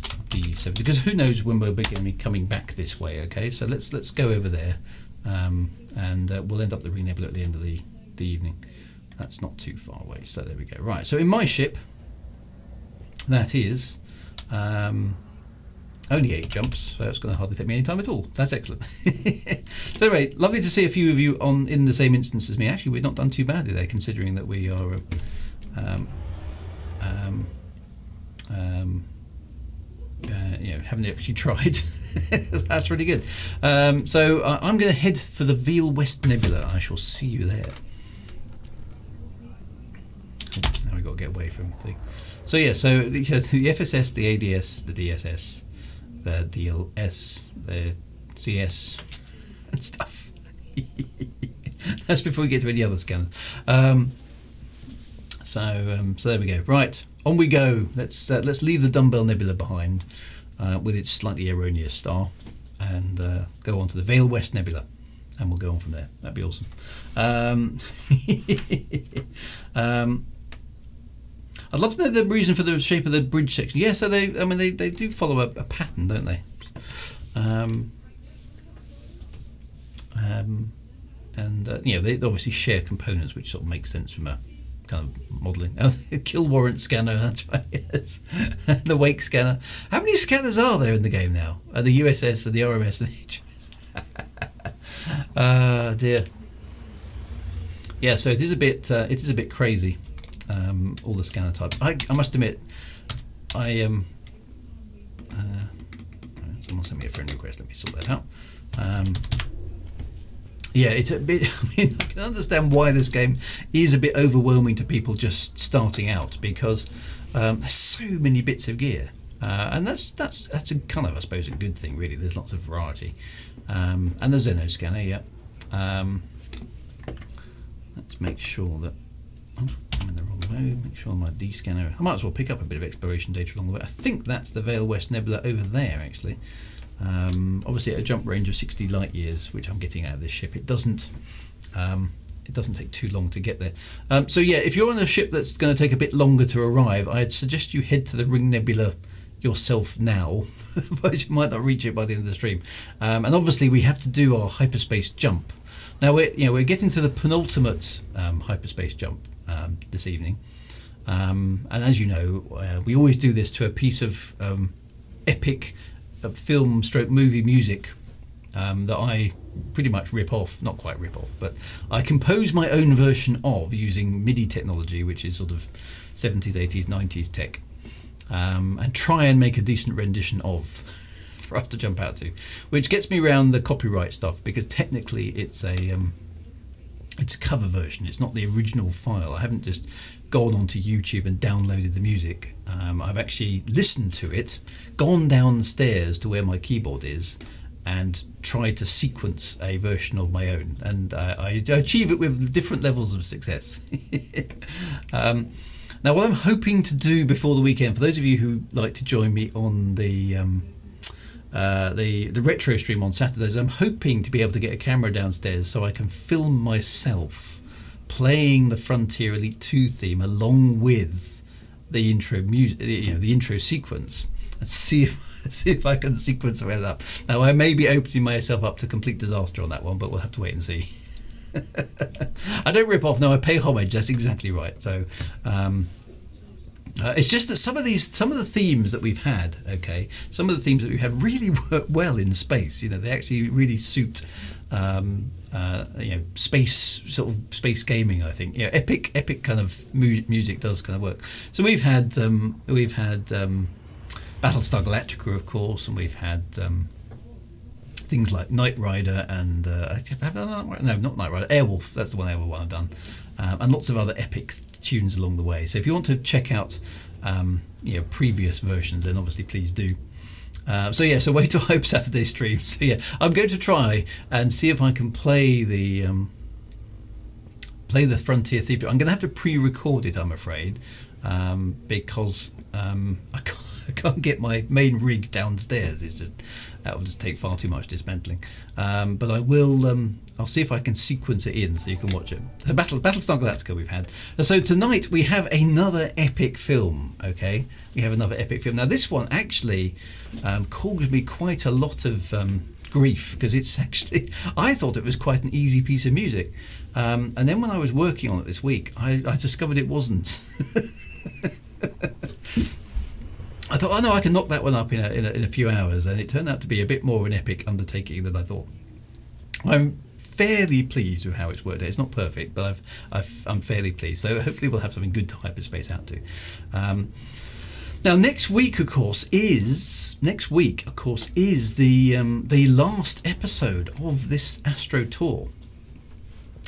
Because who knows when we're going to be coming back this way. Okay, so let's go over there, and we'll end up the Ring Nebula at the end of the evening. That's not too far away. So there we go. Right. So in my ship, that is only 8 jumps, so it's going to hardly take me any time at all. That's excellent. So anyway, lovely to see a few of you in the same instance as me. Actually, we've not done too badly there, considering that we are. Haven't actually tried. That's really good. So I'm going to head for the Vale West Nebula. I shall see you there. Now we've got to get away from the. So yeah, so the FSS, the ADS, the DSS, the DLS, the CS, and stuff. That's before we get to any other scanners. So there we go. Right. On we go. Let's leave the Dumbbell Nebula behind with its slightly erroneous star, and go on to the Vale West Nebula, and we'll go on from there. That'd be awesome. I'd love to know the reason for the shape of the bridge section. Yeah, so they do follow a pattern, don't they? They obviously share components, which sort of makes sense from a kind of modelling. Oh, the kill warrant scanner, that's right. Yes. The wake scanner. How many scanners are there in the game now? The USS and the RMS and the HMS. Dear. Yeah, so it is a bit crazy. All the scanner types. I must admit, someone sent me a friend request. Let me sort that out. Yeah, it's a bit. I mean, I can understand why this game is a bit overwhelming to people just starting out, because there's so many bits of gear, and that's a kind of, I suppose, a good thing really. There's lots of variety, and the Xeno scanner. Yeah. Let's make sure that. Oh, I'm in the wrong mode. Make sure my D scanner. I might as well pick up a bit of exploration data along the way. I think that's the Vale West Nebula over there, actually. Obviously at a jump range of 60 light years, which I'm getting out of this ship, it doesn't take too long to get there. So yeah, if you're on a ship that's going to take a bit longer to arrive, I'd suggest you head to the Ring Nebula yourself now, otherwise you might not reach it by the end of the stream. And obviously we have to do our hyperspace jump. Now we're getting to the penultimate hyperspace jump this evening, and as you know, we always do this to a piece of epic film stroke movie music that I pretty much rip off, not quite rip off, but I compose my own version of using MIDI technology, which is sort of 70s, 80s, 90s tech, and try and make a decent rendition of for us to jump out to, which gets me around the copyright stuff, because technically it's a It's a cover version. It's not the original file. I haven't just gone onto YouTube and downloaded the music. I've actually listened to it, gone downstairs to where my keyboard is, and tried to sequence a version of my own. And I achieve it with different levels of success. Now, what I'm hoping to do before the weekend, for those of you who like to join me on the retro stream on Saturdays, I'm hoping to be able to get a camera downstairs so I can film myself playing the Frontier Elite 2 theme along with the intro music, the intro sequence, and see if I can sequence it up. Now, I may be opening myself up to complete disaster on that one, but we'll have to wait and see. I don't rip off. No, I pay homage. That's exactly right. So. It's just that some of the themes that we've had, really work well in space. They actually really suit, space gaming. I think, epic kind of music does kind of work. So we've had Battlestar Galactica, of course, and we've had things like Knight Rider and not Knight Rider, Airwolf. That's the one I've done, and lots of other epic tunes along the way. So if you want to check out previous versions, then obviously please do. So wait till I hope Saturday stream. So I'm going to try and see if I can play the Frontier theme. I'm going to have to pre-record it, I'm afraid, because I can't get my main rig downstairs. That will just take far too much dismantling. But I will. I'll see if I can sequence it in so you can watch it. So Battlestar Galactica we've had. So tonight we have another epic film. Okay, we have another epic film. Now this one actually caused me quite a lot of grief, because it's actually, I thought it was quite an easy piece of music, and then when I was working on it this week, I discovered it wasn't. I thought, oh no, I can knock that one up in a few hours, and it turned out to be a bit more of an epic undertaking than I thought. I'm fairly pleased with how it's worked out. It's not perfect, but I'm fairly pleased. So hopefully we'll have something good to hyperspace out to. Now next week, of course, is the last episode of this Astro Tour.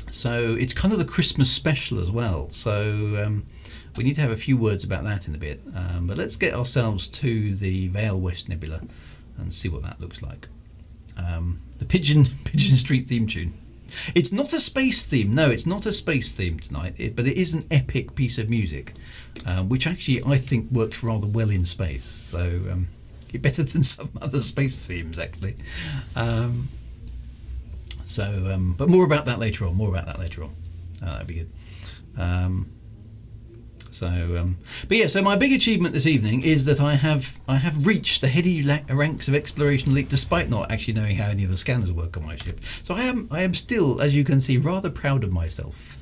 So it's kind of the Christmas special as well. So we need to have a few words about that in a bit. But let's get ourselves to the Vale West Nebula and see what that looks like. The Pigeon Street theme tune. It's not a space theme. No, it's not a space theme tonight. But it is an epic piece of music, which actually I think works rather well in space. So better than some other space themes, actually. But more about that later on. That'd be good. So my big achievement this evening is that I have reached the heady ranks of Exploration Elite, despite not actually knowing how any of the scanners work on my ship. So I am still, as you can see, rather proud of myself,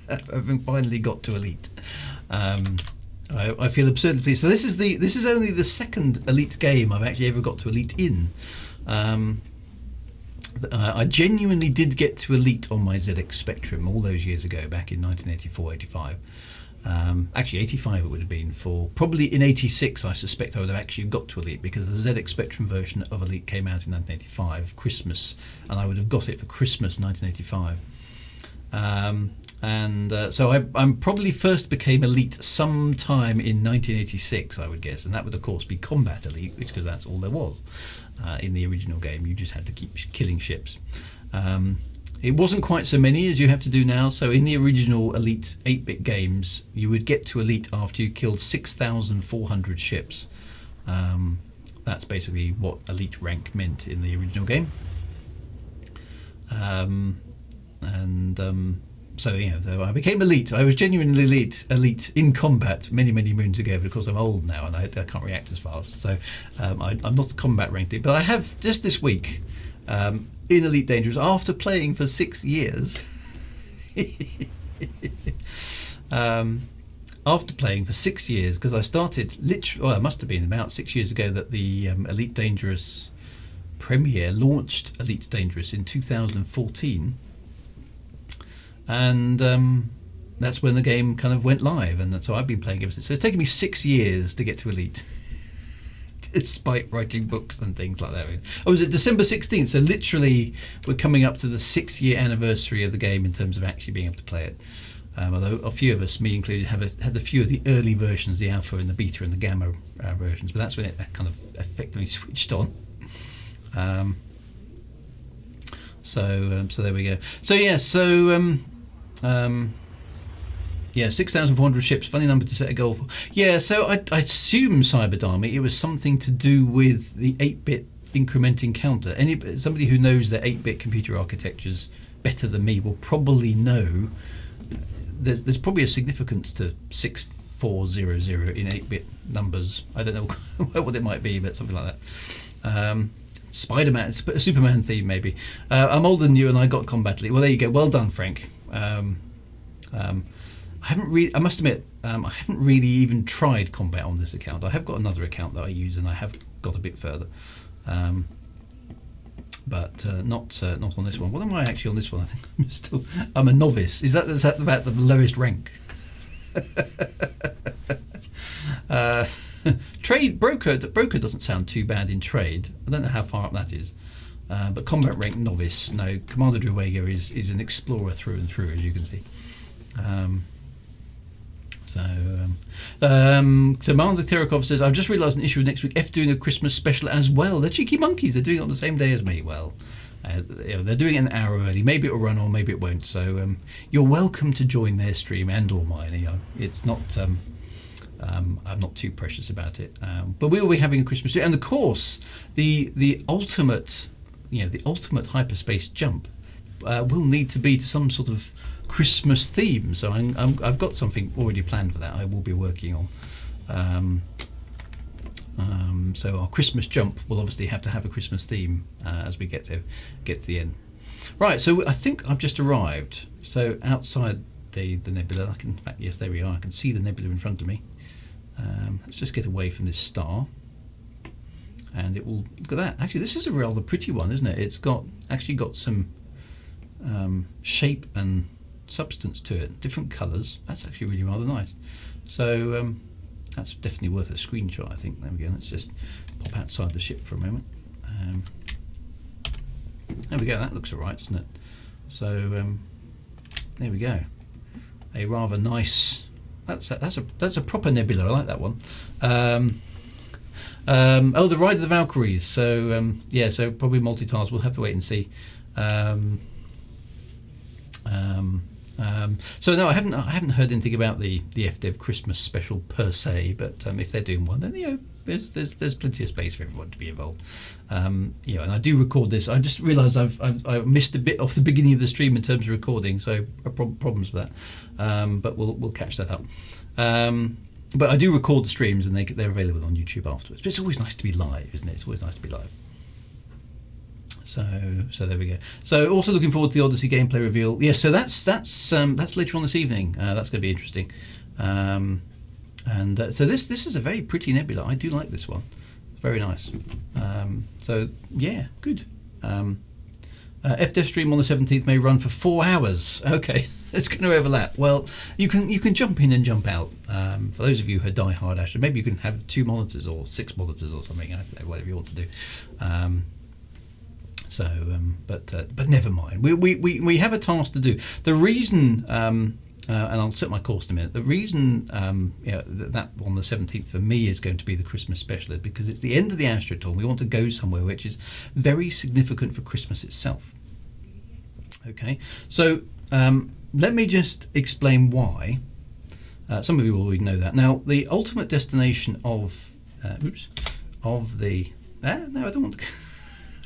having finally got to Elite. I feel absurdly pleased. So this is only the second Elite game I've actually ever got to Elite in. I genuinely did get to Elite on my ZX Spectrum all those years ago, back in 1984-85. Actually 85 it would have been. For probably in 86 I suspect I would have actually got to Elite, because the ZX Spectrum version of Elite came out in 1985 Christmas, and I would have got it for Christmas 1985. So I probably first became Elite sometime in 1986, I would guess, and that would of course be Combat Elite, because that's all there was in the original game. You just had to keep killing ships. It wasn't quite so many as you have to do now. So in the original Elite 8-bit games, you would get to Elite after you killed 6,400 ships. That's basically what Elite rank meant in the original game. So I became Elite. I was genuinely elite in combat many moons ago, but of course I'm old now and I can't react as fast. So I'm not combat ranked, but I have just this week. In Elite Dangerous, after playing for 6 years, because I started it must have been about 6 years ago that the Elite Dangerous premiere launched Elite Dangerous in 2014, and that's when the game kind of went live, and so I've been playing ever since. So it's taken me 6 years to get to Elite. despite writing books and things like that. Oh, was it December 16th? So literally, we're coming up to the 6-year anniversary of the game in terms of actually being able to play it. Although a few of us, me included, had a few of the early versions, the alpha and the beta and the gamma versions, but that's when it kind of effectively switched on. So there we go. So yeah, 6,400 ships, funny number to set a goal for. Yeah, so I assume Cyberdarmy, it was something to do with the 8-bit incrementing counter. Somebody who knows their 8-bit computer architectures better than me will probably know there's probably a significance to 6400 in 8-bit numbers. I don't know what it might be, but something like that. Spider-Man, a Superman theme maybe. I'm older than you and I got Combat Elite. Well, there you go. Well done, Frank. I must admit, I haven't really even tried combat on this account. I have got another account that I use, and I have got a bit further, but not on this one. What am I actually on this one? I think I'm a novice. Is that about the lowest rank? Trade broker doesn't sound too bad in trade. I don't know how far up that is, but combat rank novice. No, Commander Druega is an explorer through and through, as you can see. So Marlon Terikov says, I've just realised an issue with next week. F doing a Christmas special as well. They're cheeky monkeys. They're doing it on the same day as me. Well, they're doing it an hour early. Maybe it'll run or maybe it won't. So you're welcome to join their stream and or mine. It's not. I'm not too precious about it. But we will be having a Christmas stream, and of course the ultimate, the ultimate hyperspace jump will need to be to some sort of Christmas theme. So I've got something already planned for that. I will be working on. So our Christmas jump will obviously have to have a Christmas theme as we get to the end. Right. So I think I've just arrived. So outside the nebula, in fact, yes, there we are. I can see the nebula in front of me. Let's just get away from this star, and it will look at that. Actually, this is a rather pretty one, isn't it? It's actually got some shape and substance to it, different colours. That's actually really rather nice. So that's definitely worth a screenshot, I think. There we go. Let's just pop outside the ship for a moment. There we go. That looks all right, doesn't it? So there we go. A rather nice. That's a proper nebula. I like that one. The Ride of the Valkyries. So so probably multitask. We'll have to wait and see. So no, I haven't heard anything about the FDev Christmas special per se, but if they're doing one, then there's plenty of space for everyone to be involved. And I do record this. I just realised I missed a bit off the beginning of the stream in terms of recording, so problems with that. But we'll catch that up. But I do record the streams, and they're available on YouTube afterwards. But it's always nice to be live, isn't it? It's always nice to be live. So there we go. So also looking forward to the Odyssey gameplay reveal. Yes, so that's later on this evening. That's going to be interesting. So this is a very pretty nebula. I do like this one. It's very nice. So yeah, good. FDev stream on the 17th may run for 4 hours. Okay, it's going to overlap. Well, you can jump in and jump out. For those of you who are die-hard Astro, maybe you can have 2 monitors or 6 monitors or something. I don't know, whatever you want to do. But never mind. We have a task to do. The reason, and I'll set my course in a minute. The reason that on the 17th for me is going to be the Christmas special is because it's the end of the Astro Tour. We want to go somewhere which is very significant for Christmas itself. Okay, so let me just explain why. Some of you already know that. Now, the ultimate destination of the no, I don't want to.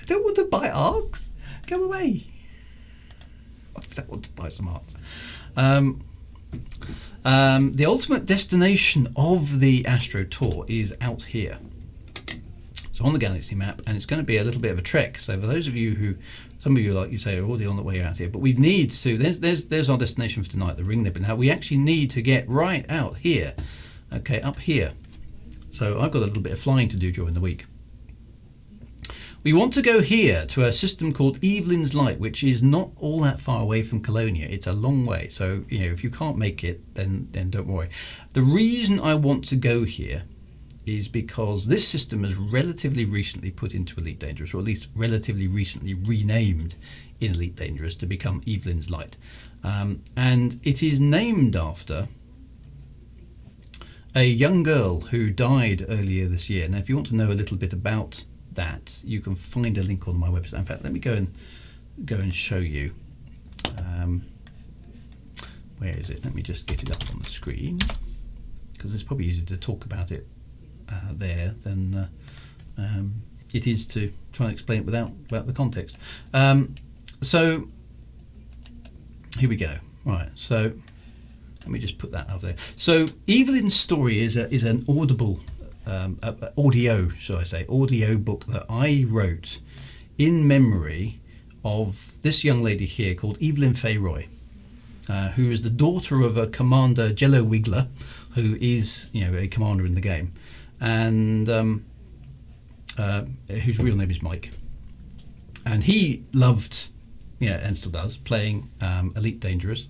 I don't want to buy arcs. Go away. I don't want to buy some arcs. The ultimate destination of the Astro Tour is out here. So on the galaxy map, and it's going to be a little bit of a trek. So for those of you some of you, like you say, are already on the way out here, but we need to. There's our destination for tonight, the Ring Nebula. Now we actually need to get right out here. Okay, up here. So I've got a little bit of flying to do during the week. We want to go here to a system called Evelyn's Light, which is not all that far away from Colonia. It's a long way, so if you can't make it, then don't worry. The reason I want to go here is because this system was relatively recently put into Elite Dangerous, or at least relatively recently renamed in Elite Dangerous to become Evelyn's Light. And it is named after a young girl who died earlier this year. Now, if you want to know a little bit about that, you can find a link on my website. In fact, let me go and show you. Where is it? Let me just get it up on the screen, because it's probably easier to talk about it there than it is to try and explain it without the context. So here we go. Right, so let me just put that up there. So Evelyn's story is an audible audio, shall I say, audio book that I wrote in memory of this young lady here called Evelyn Fayroy, who is the daughter of a Commander Jello Wiggler, who is, you know, a commander in the game, and whose real name is Mike. And he loved, and still does, playing Elite Dangerous.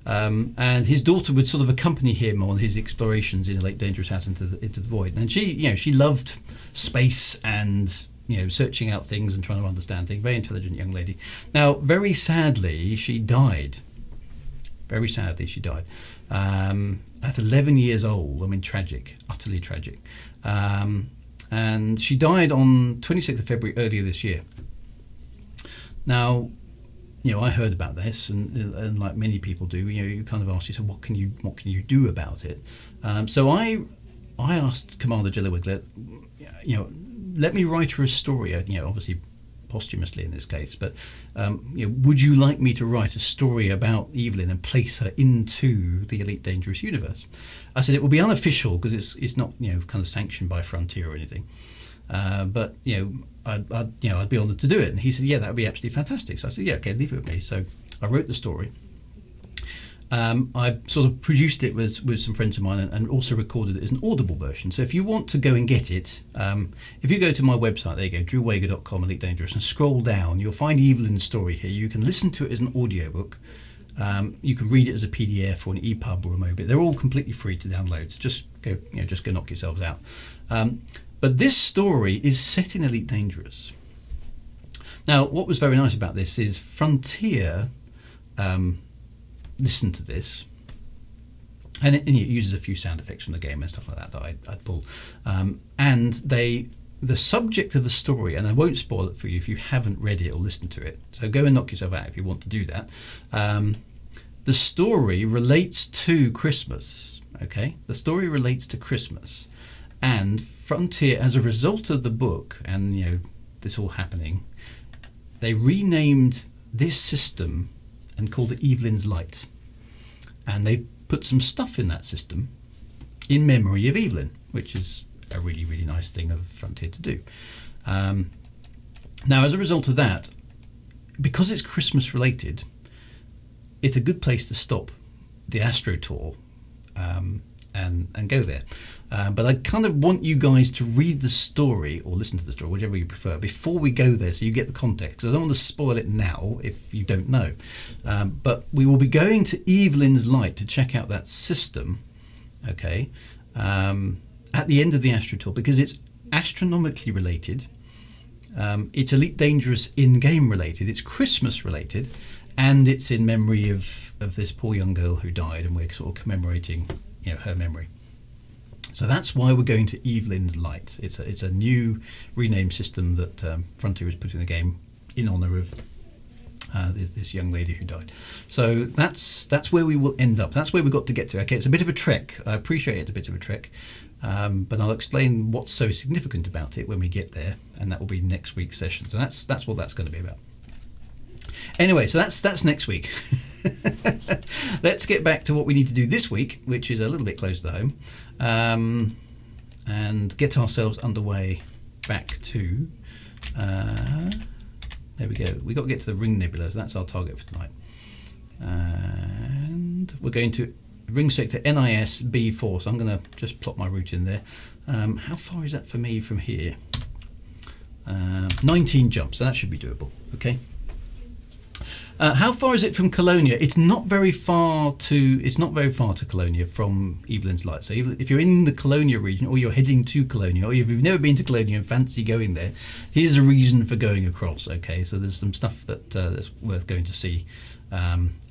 And his daughter would sort of accompany him on his explorations in Elite Dangerous out into the void. And she loved space and, searching out things and trying to understand things. Very intelligent young lady. Now, very sadly, she died. Very sadly, she died at 11 years old. I mean, tragic, utterly tragic. And she died on 26th of February earlier this year. Now, I heard about this, and like many people do, you kind of ask yourself, what can you do about it? So I asked Commander Jello Wiggler, let me write her a story. Obviously posthumously in this case, but would you like me to write a story about Evelyn and place her into the Elite Dangerous universe? I said it will be unofficial because it's not kind of sanctioned by Frontier or anything, but I'd be honoured to do it. And he said, yeah, that would be absolutely fantastic. So I said, yeah, okay, leave it with me. So I wrote the story. I sort of produced it with some friends of mine and also recorded it as an audible version. So if you want to go and get it, if you go to my website, there you go, drewwager.com, Elite Dangerous, and scroll down, you'll find Evelyn's story here. You can listen to it as an audiobook. You can read it as a PDF or an EPUB or a MOBI. They're all completely free to download. So just go knock yourselves out. But this story is set in Elite Dangerous. Now, what was very nice about this is Frontier listened to this, and it uses a few sound effects from the game and stuff like that I'd pulled. And the subject of the story, and I won't spoil it for you if you haven't read it or listened to it, so go and knock yourself out if you want to do that. The story relates to Christmas, okay? The story relates to Christmas. And Frontier, as a result of the book and this all happening, they renamed this system and called it Evelyn's Light. And they put some stuff in that system in memory of Evelyn, which is a really, really nice thing of Frontier to do. Now, as a result of that, because it's Christmas related, it's a good place to stop the Astro Tour and go there. But I kind of want you guys to read the story or listen to the story, whichever you prefer, before we go there so you get the context. Because I don't want to spoil it now if you don't know. But we will be going to Evelyn's Light to check out that system, okay, at the end of the Astro Tour, because it's astronomically related, it's Elite Dangerous in-game related, it's Christmas related, and it's in memory of this poor young girl who died, and we're sort of commemorating her memory. So that's why we're going to Evelyn's Light. It's a new renamed system that Frontier has put in the game in honour of this young lady who died. So that's where we will end up. That's where we've got to get to. Okay, it's a bit of a trek. I appreciate it's a bit of a trek, but I'll explain what's so significant about it when we get there, and that will be next week's session. So that's what that's going to be about. Anyway, so that's next week. Let's get back to what we need to do this week, which is a little bit close to home, and get ourselves underway back to there we go. We've got to get to the Ring Nebula, so that's our target for tonight. And we're going to Ring Sector NIS B4, so I'm going to just plot my route in there. How far is that for me from here? 19 jumps, so that should be doable, okay? How far is it from Colonia? It's not very far to Colonia from Evelyn's Light. So if you're in the Colonia region, or you're heading to Colonia, or if you've never been to Colonia and fancy going there, here's a reason for going across. Okay, so there's some stuff that's worth going to see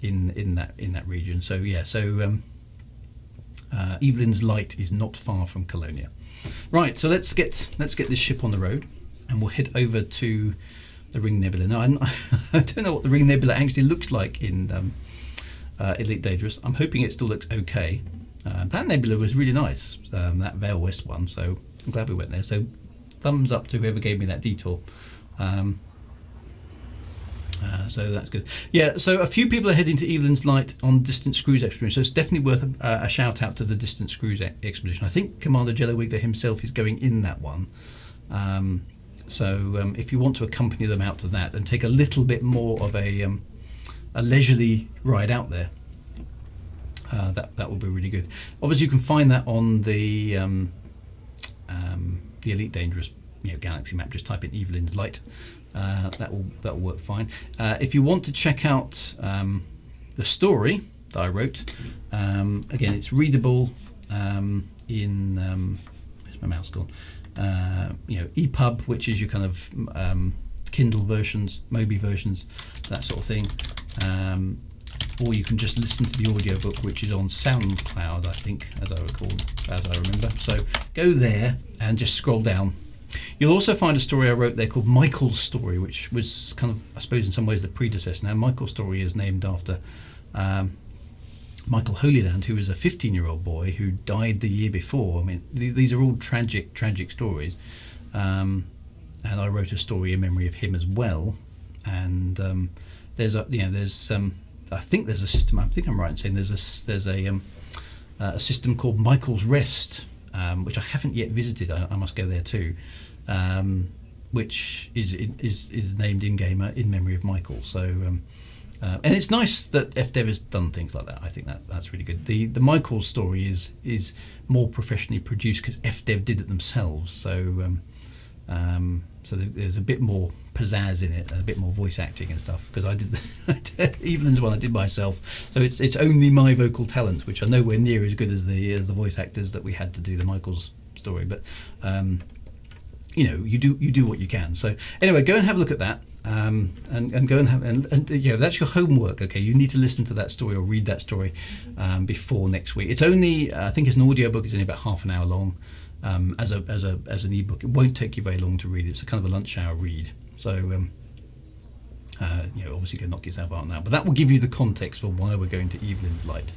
in that region. So yeah, Evelyn's Light is not far from Colonia. Right, so let's get this ship on the road, and we'll head over to the Ring Nebula. Now, I don't know what the Ring Nebula actually looks like in Elite Dangerous. I'm hoping it still looks okay. That nebula was really nice, that Vale West one, so I'm glad we went there. So thumbs up to whoever gave me that detour. So that's good. Yeah, so a few people are heading to Evelyn's Light on Distant Screws expedition, so it's definitely worth a shout out to the Distant Screws expedition. I think Commander Jello Wiggler himself is going in that one. So if you want to accompany them out to that and take a little bit more of a leisurely ride out there, that will be really good. Obviously, you can find that on the Elite Dangerous galaxy map. Just type in Evelyn's Light. That will work fine. If you want to check out the story that I wrote, again, it's readable in where's my mouse gone? EPUB, which is your kind of Kindle versions, Mobi versions, that sort of thing. Or you can just listen to the audiobook, which is on SoundCloud, I think, as I remember. So go there and just scroll down. You'll also find a story I wrote there called Michael's Story, which was kind of, I suppose, in some ways the predecessor. Now, Michael's Story is named after Michael Holyland, who was a 15-year-old boy who died the year before. I mean, these are all tragic stories. And I wrote a story in memory of him as well. And I think there's a system. I think I'm right in saying there's a system called Michael's Rest, which I haven't yet visited. I must go there too. Which is named in game in memory of Michael. So. And it's nice that FDev has done things like that. I think that's really good. The Michael story is more professionally produced because FDev did it themselves. So there's a bit more pizzazz in it and a bit more voice acting and stuff. Because I did Evelyn's one I did myself. So it's only my vocal talents, which are nowhere near as good as the voice actors that we had to do the Michael's story. But you do what you can. So anyway, go and have a look at that. And go and have and that's your homework. Okay, you need to listen to that story or read that story before next week. It's only I think it's an audiobook. It's only about half an hour long. As an ebook, it won't take you very long to read. It's a kind of a lunch hour read. So obviously go knock yourself out on that. But that will give you the context for why we're going to Evelyn's Light.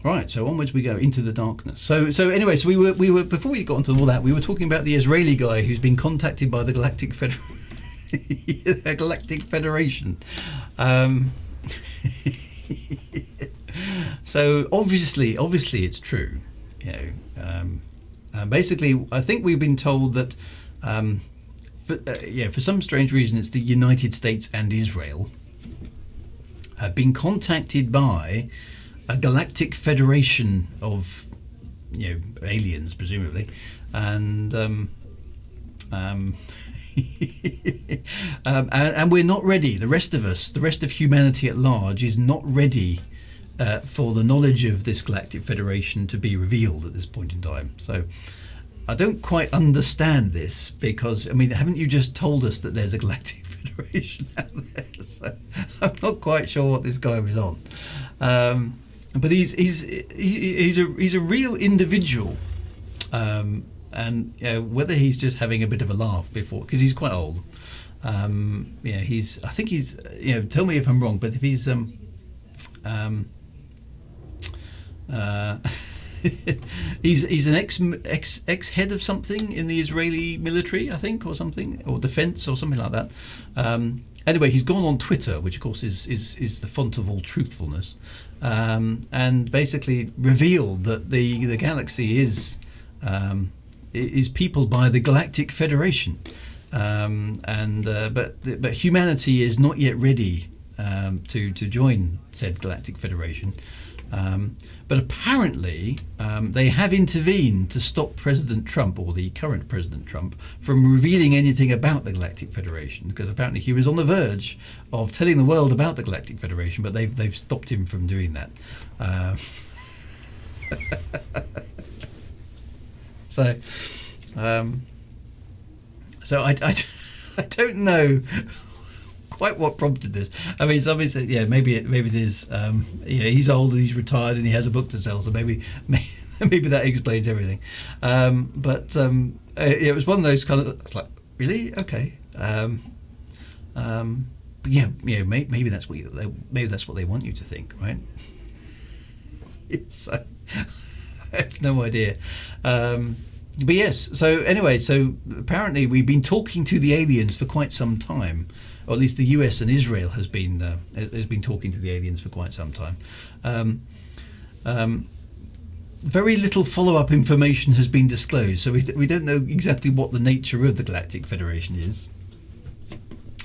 Right, so onwards we go into the darkness. So anyway, so we were before we got into all that, we were talking about the Israeli guy who's been contacted by the Galactic Federation. So obviously it's true. Basically, I think we've been told that for some strange reason, it's the United States and Israel have been contacted by a galactic federation of aliens, presumably, and and we're not ready. The rest of humanity at large is not ready for the knowledge of this galactic federation to be revealed at this point in time. So I don't quite understand this, because haven't you just told us that there's a galactic federation out there? So I'm not quite sure what this guy was on. But he's a real individual, and whether he's just having a bit of a laugh before, because he's quite old. I think he's tell me if I'm wrong, but if he's he's an ex head of something in the Israeli military, I think, or something, or defense or something like that. Anyway, he's gone on Twitter, which of course is the font of all truthfulness, and basically revealed that the galaxy is peopled by the Galactic Federation, but humanity is not yet ready to join said Galactic Federation, But apparently, they have intervened to stop President Trump, or the current President Trump, from revealing anything about the Galactic Federation, because apparently he was on the verge of telling the world about the Galactic Federation, but they've stopped him from doing that. So I don't know quite what prompted this. I mean, somebody said, yeah, maybe it is. He's old and he's retired and he has a book to sell, so maybe that explains everything. But it was one of those kind of. It's like, really, okay. But maybe that's what they want you to think, right? So I have no idea. But yes, so anyway, so apparently we've been talking to the aliens for quite some time, or at least the US and Israel has been talking to the aliens for quite some time. Very little follow-up information has been disclosed, so we don't know exactly what the nature of the Galactic Federation is.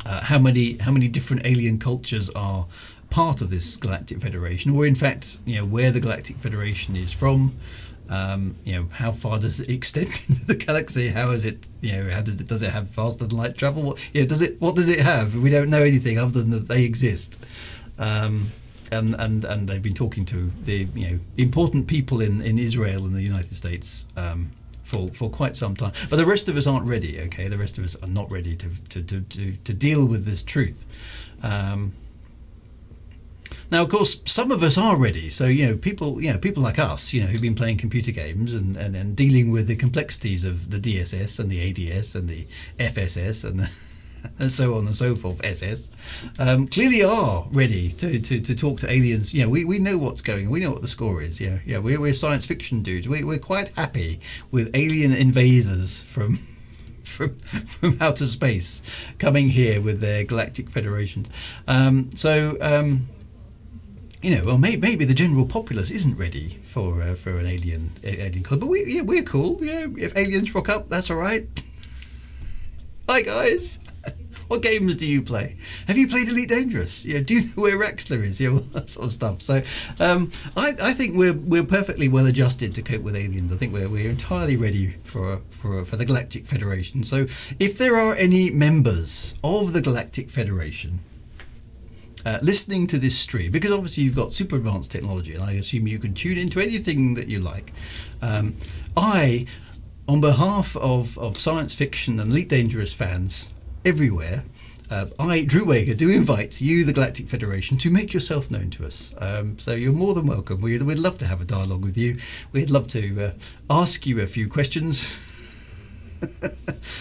How many different alien cultures are part of this Galactic Federation, or in fact, where the Galactic Federation is from. How far does it extend into the galaxy? How is it? Does it have faster than light travel? What does it have? We don't know anything other than that they exist. And they've been talking to the important people in Israel and the United States for quite some time. But the rest of us aren't ready. Okay, the rest of us are not ready to deal with this truth. Now, of course, some of us are ready. So, people like us, who've been playing computer games and dealing with the complexities of the DSS and the ADS and the FSS and so on and so forth, SS, clearly are ready to talk to aliens. We know what's going on. We know what the score is. We're science fiction dudes. We're quite happy with alien invaders from outer space coming here with their galactic federations. Well, maybe the general populace isn't ready for an alien call, but we're cool. If aliens rock up, that's all right. Hi guys, what games do you play? Have you played Elite Dangerous? Do you know where Rexler is? All that sort of stuff. So I think we're perfectly well adjusted to cope with aliens. I think we're entirely ready for the Galactic Federation. So if there are any members of the Galactic Federation listening to this stream, because obviously you've got super advanced technology and I assume you can tune into anything that you like, I, on behalf of science fiction and Elite Dangerous fans everywhere, I, Drew Wager, do invite you, the Galactic Federation, to make yourself known to us. So you're more than welcome. We'd love to have a dialogue with you. We'd love to ask you a few questions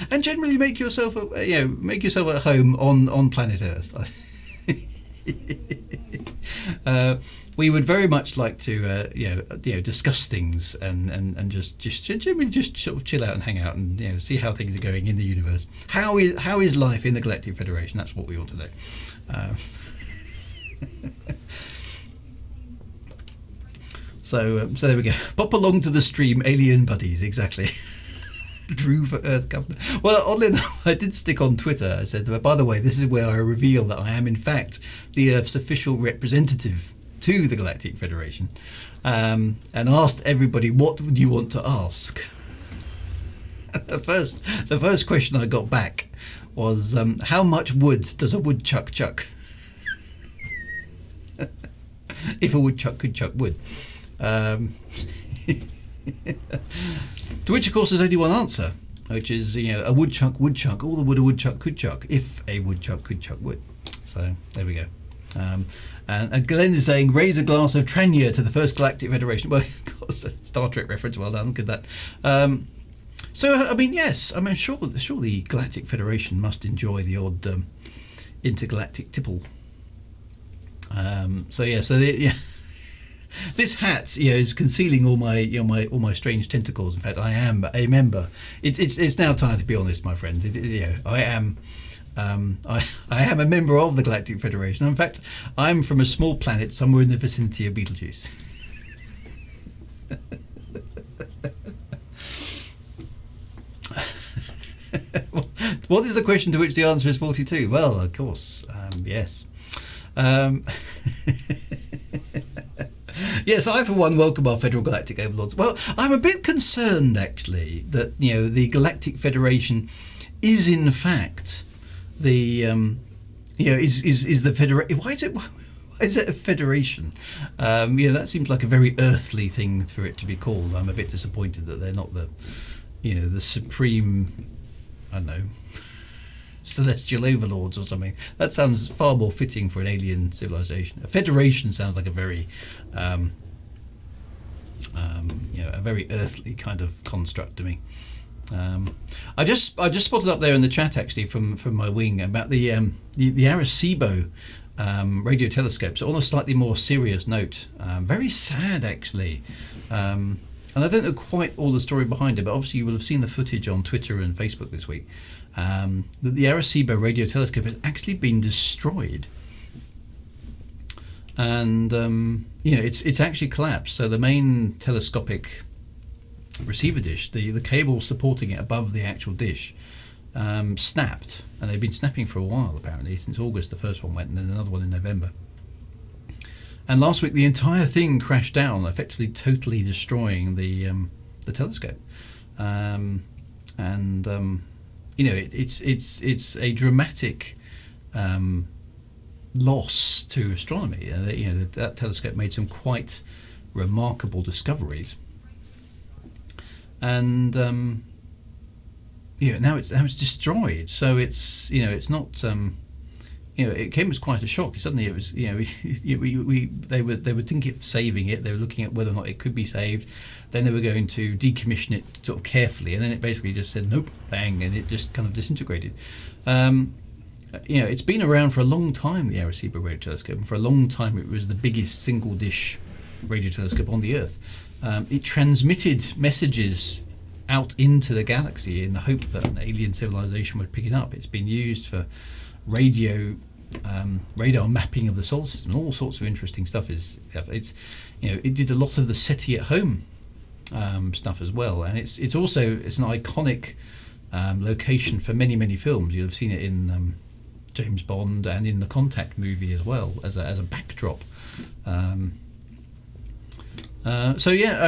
and generally make yourself at home on planet Earth. We would very much like to discuss things and just sort of chill out and hang out and see how things are going in the universe. How is life in the Galactic Federation? That's what we want to know. So there we go. Pop along to the stream, alien buddies. Exactly. Drew for Earth Governor. Well, oddly enough, I did stick on Twitter. I said, by the way, this is where I reveal that I am in fact the Earth's official representative to the Galactic Federation, and asked everybody, what would you want to ask? The first question I got back was, how much wood does a woodchuck chuck? If a woodchuck could chuck wood. To which, of course, there's only one answer, which is, a woodchuck would chuck all the wood a woodchuck could chuck if a woodchuck could chuck wood. So there we go. And Glenn is saying, raise a glass of Tranya to the first Galactic Federation. Well, of course, Star Trek reference. Well done. Look at that. So, I mean, yes. I mean, sure the Galactic Federation must enjoy the odd intergalactic tipple. This hat, is concealing all my strange tentacles. In fact, I am a member. It's now time to be honest, my friends. I am. I am a member of the Galactic Federation. In fact, I'm from a small planet somewhere in the vicinity of Betelgeuse. What is the question to which the answer is 42? Well, of course, yes. Yes, I for one welcome our Federal Galactic Overlords. Well, I'm a bit concerned actually that the Galactic Federation is in fact the is the federation. Why is it a federation? That seems like a very earthly thing for it to be called. I'm a bit disappointed that they're not the the supreme, I don't know, celestial overlords or something. That sounds far more fitting for an alien civilization. A federation sounds like a very a very earthly kind of construct to me. I just spotted up there in the chat actually from my wing about the Arecibo radio telescope. So on a slightly more serious note, very sad actually, and I don't know quite all the story behind it, but obviously you will have seen the footage on Twitter and Facebook this week, that the Arecibo radio telescope has actually been destroyed, and it's actually collapsed. So the main telescopic receiver dish, the cable supporting it above the actual dish, snapped, and they've been snapping for a while apparently, since August the first one went, and then another one in November. And last week the entire thing crashed down, effectively totally destroying the telescope. It's a dramatic loss to astronomy. That telescope made some quite remarkable discoveries, and now it's destroyed. So it's not. It came as quite a shock. Suddenly it was, they were thinking of saving it. They were looking at whether or not it could be saved. Then they were going to decommission it sort of carefully, and then it basically just said nope, bang, and it just kind of disintegrated. It's been around for a long time, the Arecibo radio telescope, and for a long time it was the biggest single dish radio telescope on the Earth. It transmitted messages out into the galaxy in the hope that an alien civilization would pick it up. It's been used for radar mapping of the solar system, and all sorts of interesting stuff. It did a lot of the SETI at home stuff as well, and it's an iconic location for many films. You'll have seen it in James Bond and in the Contact movie as well, as a backdrop. A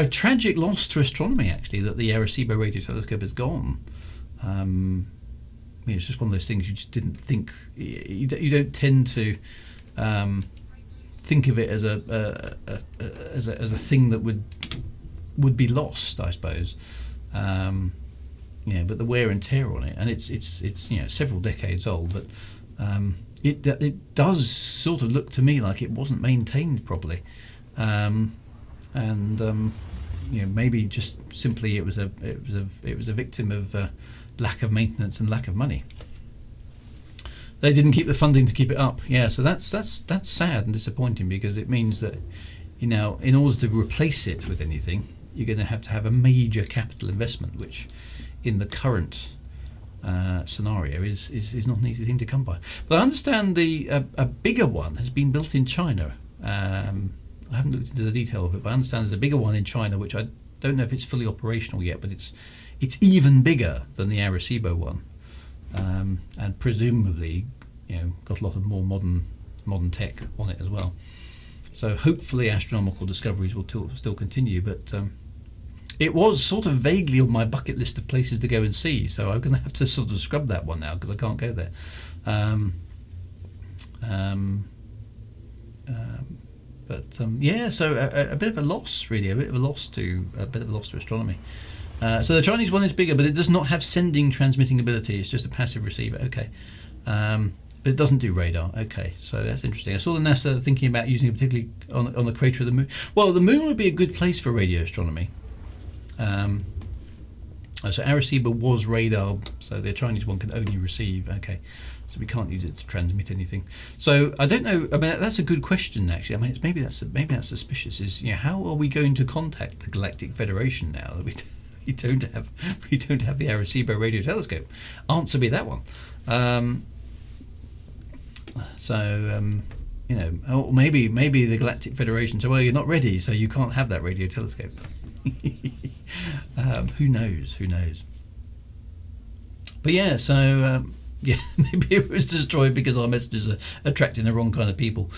tragic loss to astronomy actually, that the Arecibo radio telescope has gone. It's just one of those things you just didn't think. You don't tend to think of it as a thing that would be lost, I suppose. But the wear and tear on it, and it's several decades old, but it does sort of look to me like it wasn't maintained properly, maybe just simply it was a victim of lack of maintenance and lack of money. They didn't keep the funding to keep it up. So that's sad and disappointing, because it means that in order to replace it with anything, you're going to have a major capital investment, which in the current scenario is not an easy thing to come by. But I understand a bigger one has been built in China. I haven't looked into the detail of it, but I understand there's a bigger one in China, which I don't know if it's fully operational yet, but it's even bigger than the Arecibo one, and presumably got a lot of more modern tech on it as well. So hopefully astronomical discoveries will still continue, but it was sort of vaguely on my bucket list of places to go and see, so I'm going to have to sort of scrub that one now because I can't go there. So a bit of a loss, really, a bit of a loss to astronomy. So the Chinese one is bigger, but it does not have sending transmitting ability. It's just a passive receiver. Okay, but it doesn't do radar. Okay, so that's interesting. I saw the NASA thinking about using it particularly on the crater of the moon. Well, the moon would be a good place for radio astronomy. So Arecibo was radar, so the Chinese one can only receive. Okay, so we can't use it to transmit anything. So I don't know. I mean, that's a good question actually. I mean, maybe that's suspicious. Is how are we going to contact the Galactic Federation now that we don't have the Arecibo radio telescope? Answer me that one. Maybe the Galactic Federation. So you're not ready, so you can't have that radio telescope. Who knows? But maybe it was destroyed because our messages are attracting the wrong kind of people.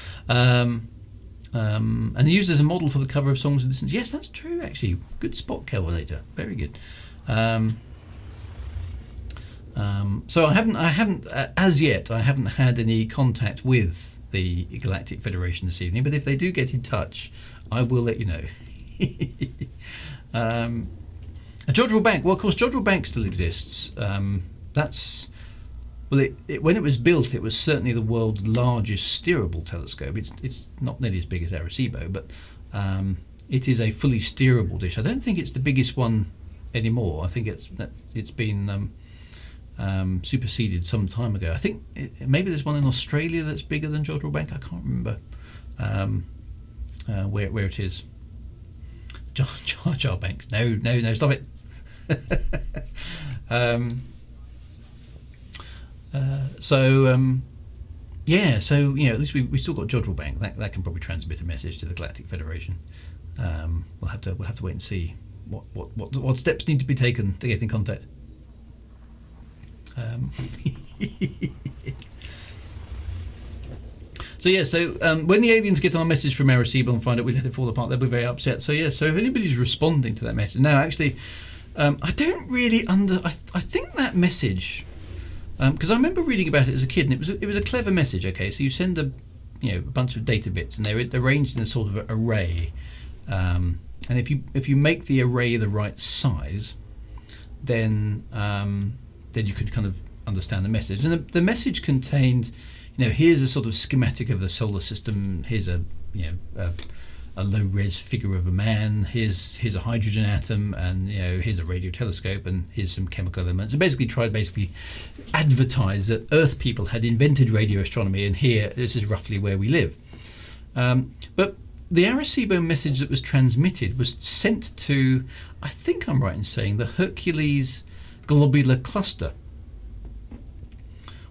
and used as a model for the cover of Songs of Distance. Yes, that's true, actually. Good spot, Kelvinator. Very good. So I haven't as yet. I haven't had any contact with the Galactic Federation this evening. But if they do get in touch, I will let you know. Jodrell Bank. Well, of course, Jodrell Bank still exists. That's when it was built, it was certainly the world's largest steerable telescope. It's not nearly as big as Arecibo, but it is a fully steerable dish. I don't think it's the biggest one anymore. I think it's been superseded some time ago. I think maybe there's one in Australia that's bigger than Jodrell Bank. I can't remember where it is. Jar Jar Banks. No, stop it. So at least we still got Jodrell Bank. That can probably transmit a message to the Galactic Federation. We'll have to wait and see what steps need to be taken to get in contact. When the aliens get our message from Arecibo and find out we let it fall apart, they'll be very upset. So if anybody's responding to that message now, actually, I don't really I think that message, because I remember reading about it as a kid, and it was a clever message. Okay, so you send a bunch of data bits, and they're arranged in a sort of array, and if you make the array the right size, then you could kind of understand the message. And the message contained, here's a sort of schematic of the solar system. Here's a low-res figure of a man. Here's a hydrogen atom, and here's a radio telescope, and here's some chemical elements. And basically advertise that Earth people had invented radio astronomy, and this is roughly where we live. But the Arecibo message that was transmitted was sent to, I think I'm right in saying, the Hercules Globular Cluster,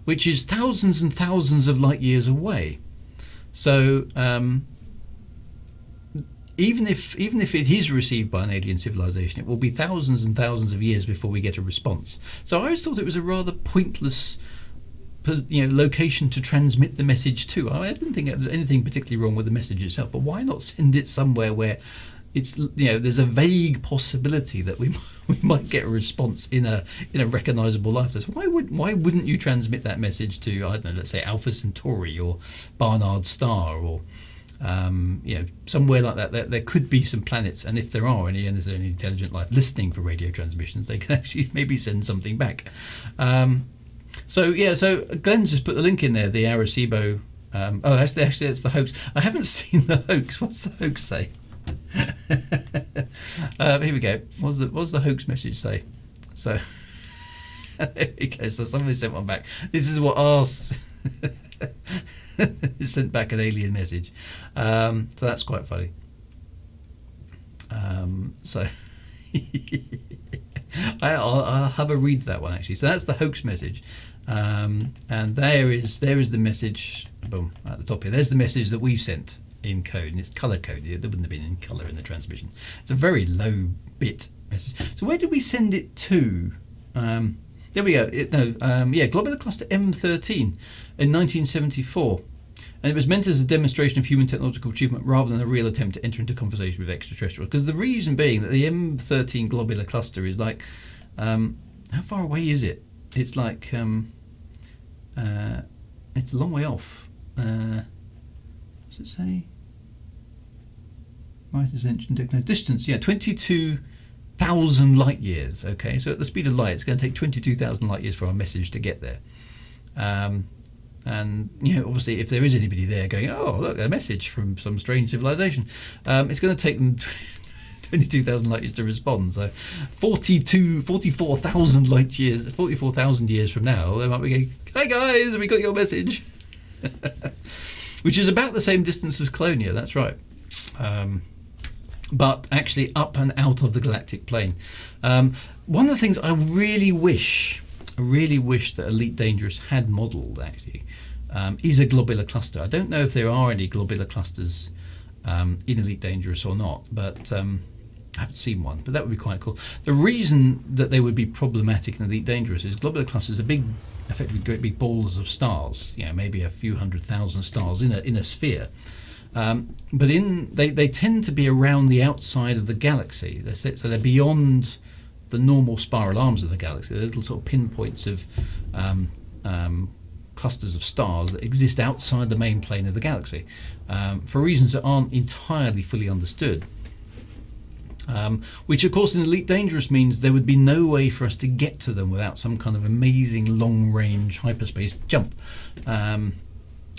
which is thousands and thousands of light years away. So even if it is received by an alien civilization, it will be thousands and thousands of years before we get a response. So I always thought it was a rather pointless location to transmit the message to. I didn't think there was anything particularly wrong with the message itself, but why not send it somewhere where it's there's a vague possibility that we might get a response in a recognizable life. So why wouldn't you transmit that message to, I don't know, let's say Alpha Centauri or Barnard Star, or somewhere like that? There could be some planets, and if there are any, and there's any intelligent life listening for radio transmissions, they can actually maybe send something back. So Glenn's just put the link in there, the Arecibo. Actually, it's the hoax. I haven't seen the hoax. What's the hoax say? Here we go. What's the hoax message say? So there we go. So somebody sent one back. This is what ours sent back an alien message. So that's quite funny. I'll have a read of that one actually. So that's the hoax message, and there is the message. Boom, at the top here. There's the message that we sent in code, and it's color coded. There wouldn't have been in color in the transmission. It's a very low bit message. So where did we send it to? There we go. Globular Cluster M13 in 1974. And it was meant as a demonstration of human technological achievement rather than a real attempt to enter into conversation with extraterrestrials. Because the reason being that the M13 Globular Cluster is like, how far away is it? It's like, it's a long way off. Does it say? Right ascension distance, 22,000 light years. Okay, so at the speed of light, it's going to take 22,000 light years for our message to get there. And obviously, if there is anybody there going, oh look, a message from some strange civilization, it's going to take them 22,000 light years to respond. So 44,000 light years, 44,000 years from now, they might be going, hi guys, we got your message. Which is about the same distance as Colonia, that's right. But actually up and out of the galactic plane. One of the things I really wish that Elite Dangerous had modelled, actually, is a globular cluster. I don't know if there are any globular clusters in Elite Dangerous or not, but I haven't seen one, but that would be quite cool. The reason that they would be problematic in Elite Dangerous is globular clusters are effectively great big balls of stars, maybe a few 100,000 stars in a sphere. But they tend to be around the outside of the galaxy. So they're beyond the normal spiral arms of the galaxy. They're little sort of pinpoints of clusters of stars that exist outside the main plane of the galaxy, for reasons that aren't entirely fully understood. Which of course in Elite Dangerous means there would be no way for us to get to them without some kind of amazing long-range hyperspace jump,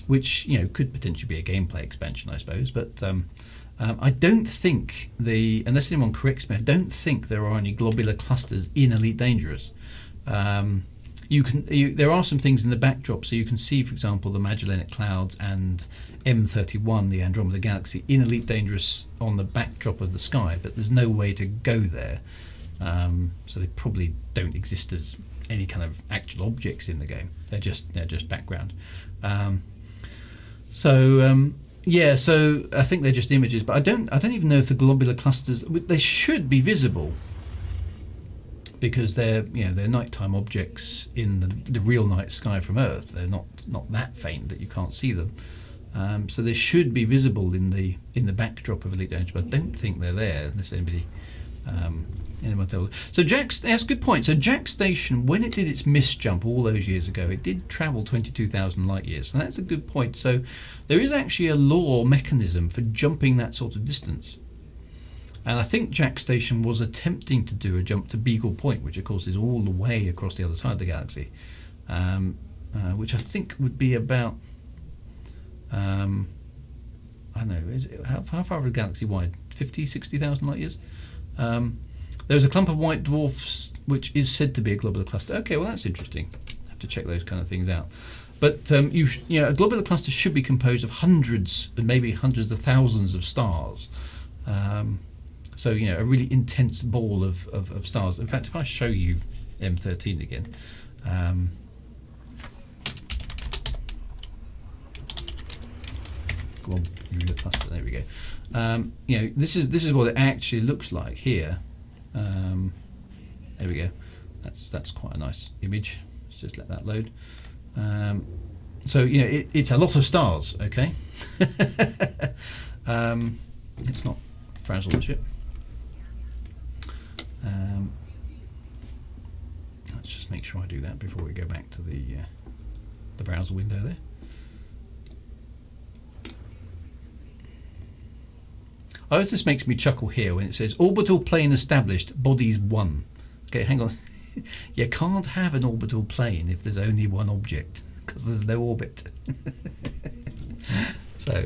which could potentially be a gameplay expansion, I suppose. But I don't think unless anyone corrects me, I don't think there are any globular clusters in Elite Dangerous. There are some things in the backdrop, so you can see, for example, the Magellanic Clouds and M31, the Andromeda Galaxy, in Elite Dangerous on the backdrop of the sky, but there's no way to go there. So they probably don't exist as any kind of actual objects in the game. They're just background. So I think they're just images, but I don't even know if the globular clusters, they should be visible, because they're nighttime objects in the real night sky from Earth. They're not that faint that you can't see them. So they should be visible in the backdrop of Elite Dangerous, but I don't think they're there unless anyone tells. So that's a good point. So Jack Station, when it did its mist jump all those years ago, it did travel 22,000 light years. So that's a good point. So there is actually a law mechanism for jumping that sort of distance. And I think Jack Station was attempting to do a jump to Beagle Point, which of course is all the way across the other side of the galaxy, which I think would be about, I don't know, how far is a galaxy wide? 50, 60,000 light years? There's a clump of white dwarfs which is said to be a globular cluster. Okay, well that's interesting. Have to check those kind of things out. But a globular cluster should be composed of hundreds and maybe hundreds of thousands of stars. So a really intense ball of stars. In fact, if I show you M13 again, Globular Cluster. There we go. This is what it actually looks like here. There we go. That's quite a nice image. Let's just let that load. So it's a lot of stars. Okay. Let's not frazzle the ship. Let's just make sure I do that before we go back to the browser window there. Oh, this makes me chuckle here when it says orbital plane established, bodies 1. Okay, hang on. You can't have an orbital plane if there's only one object, because there's no orbit. So,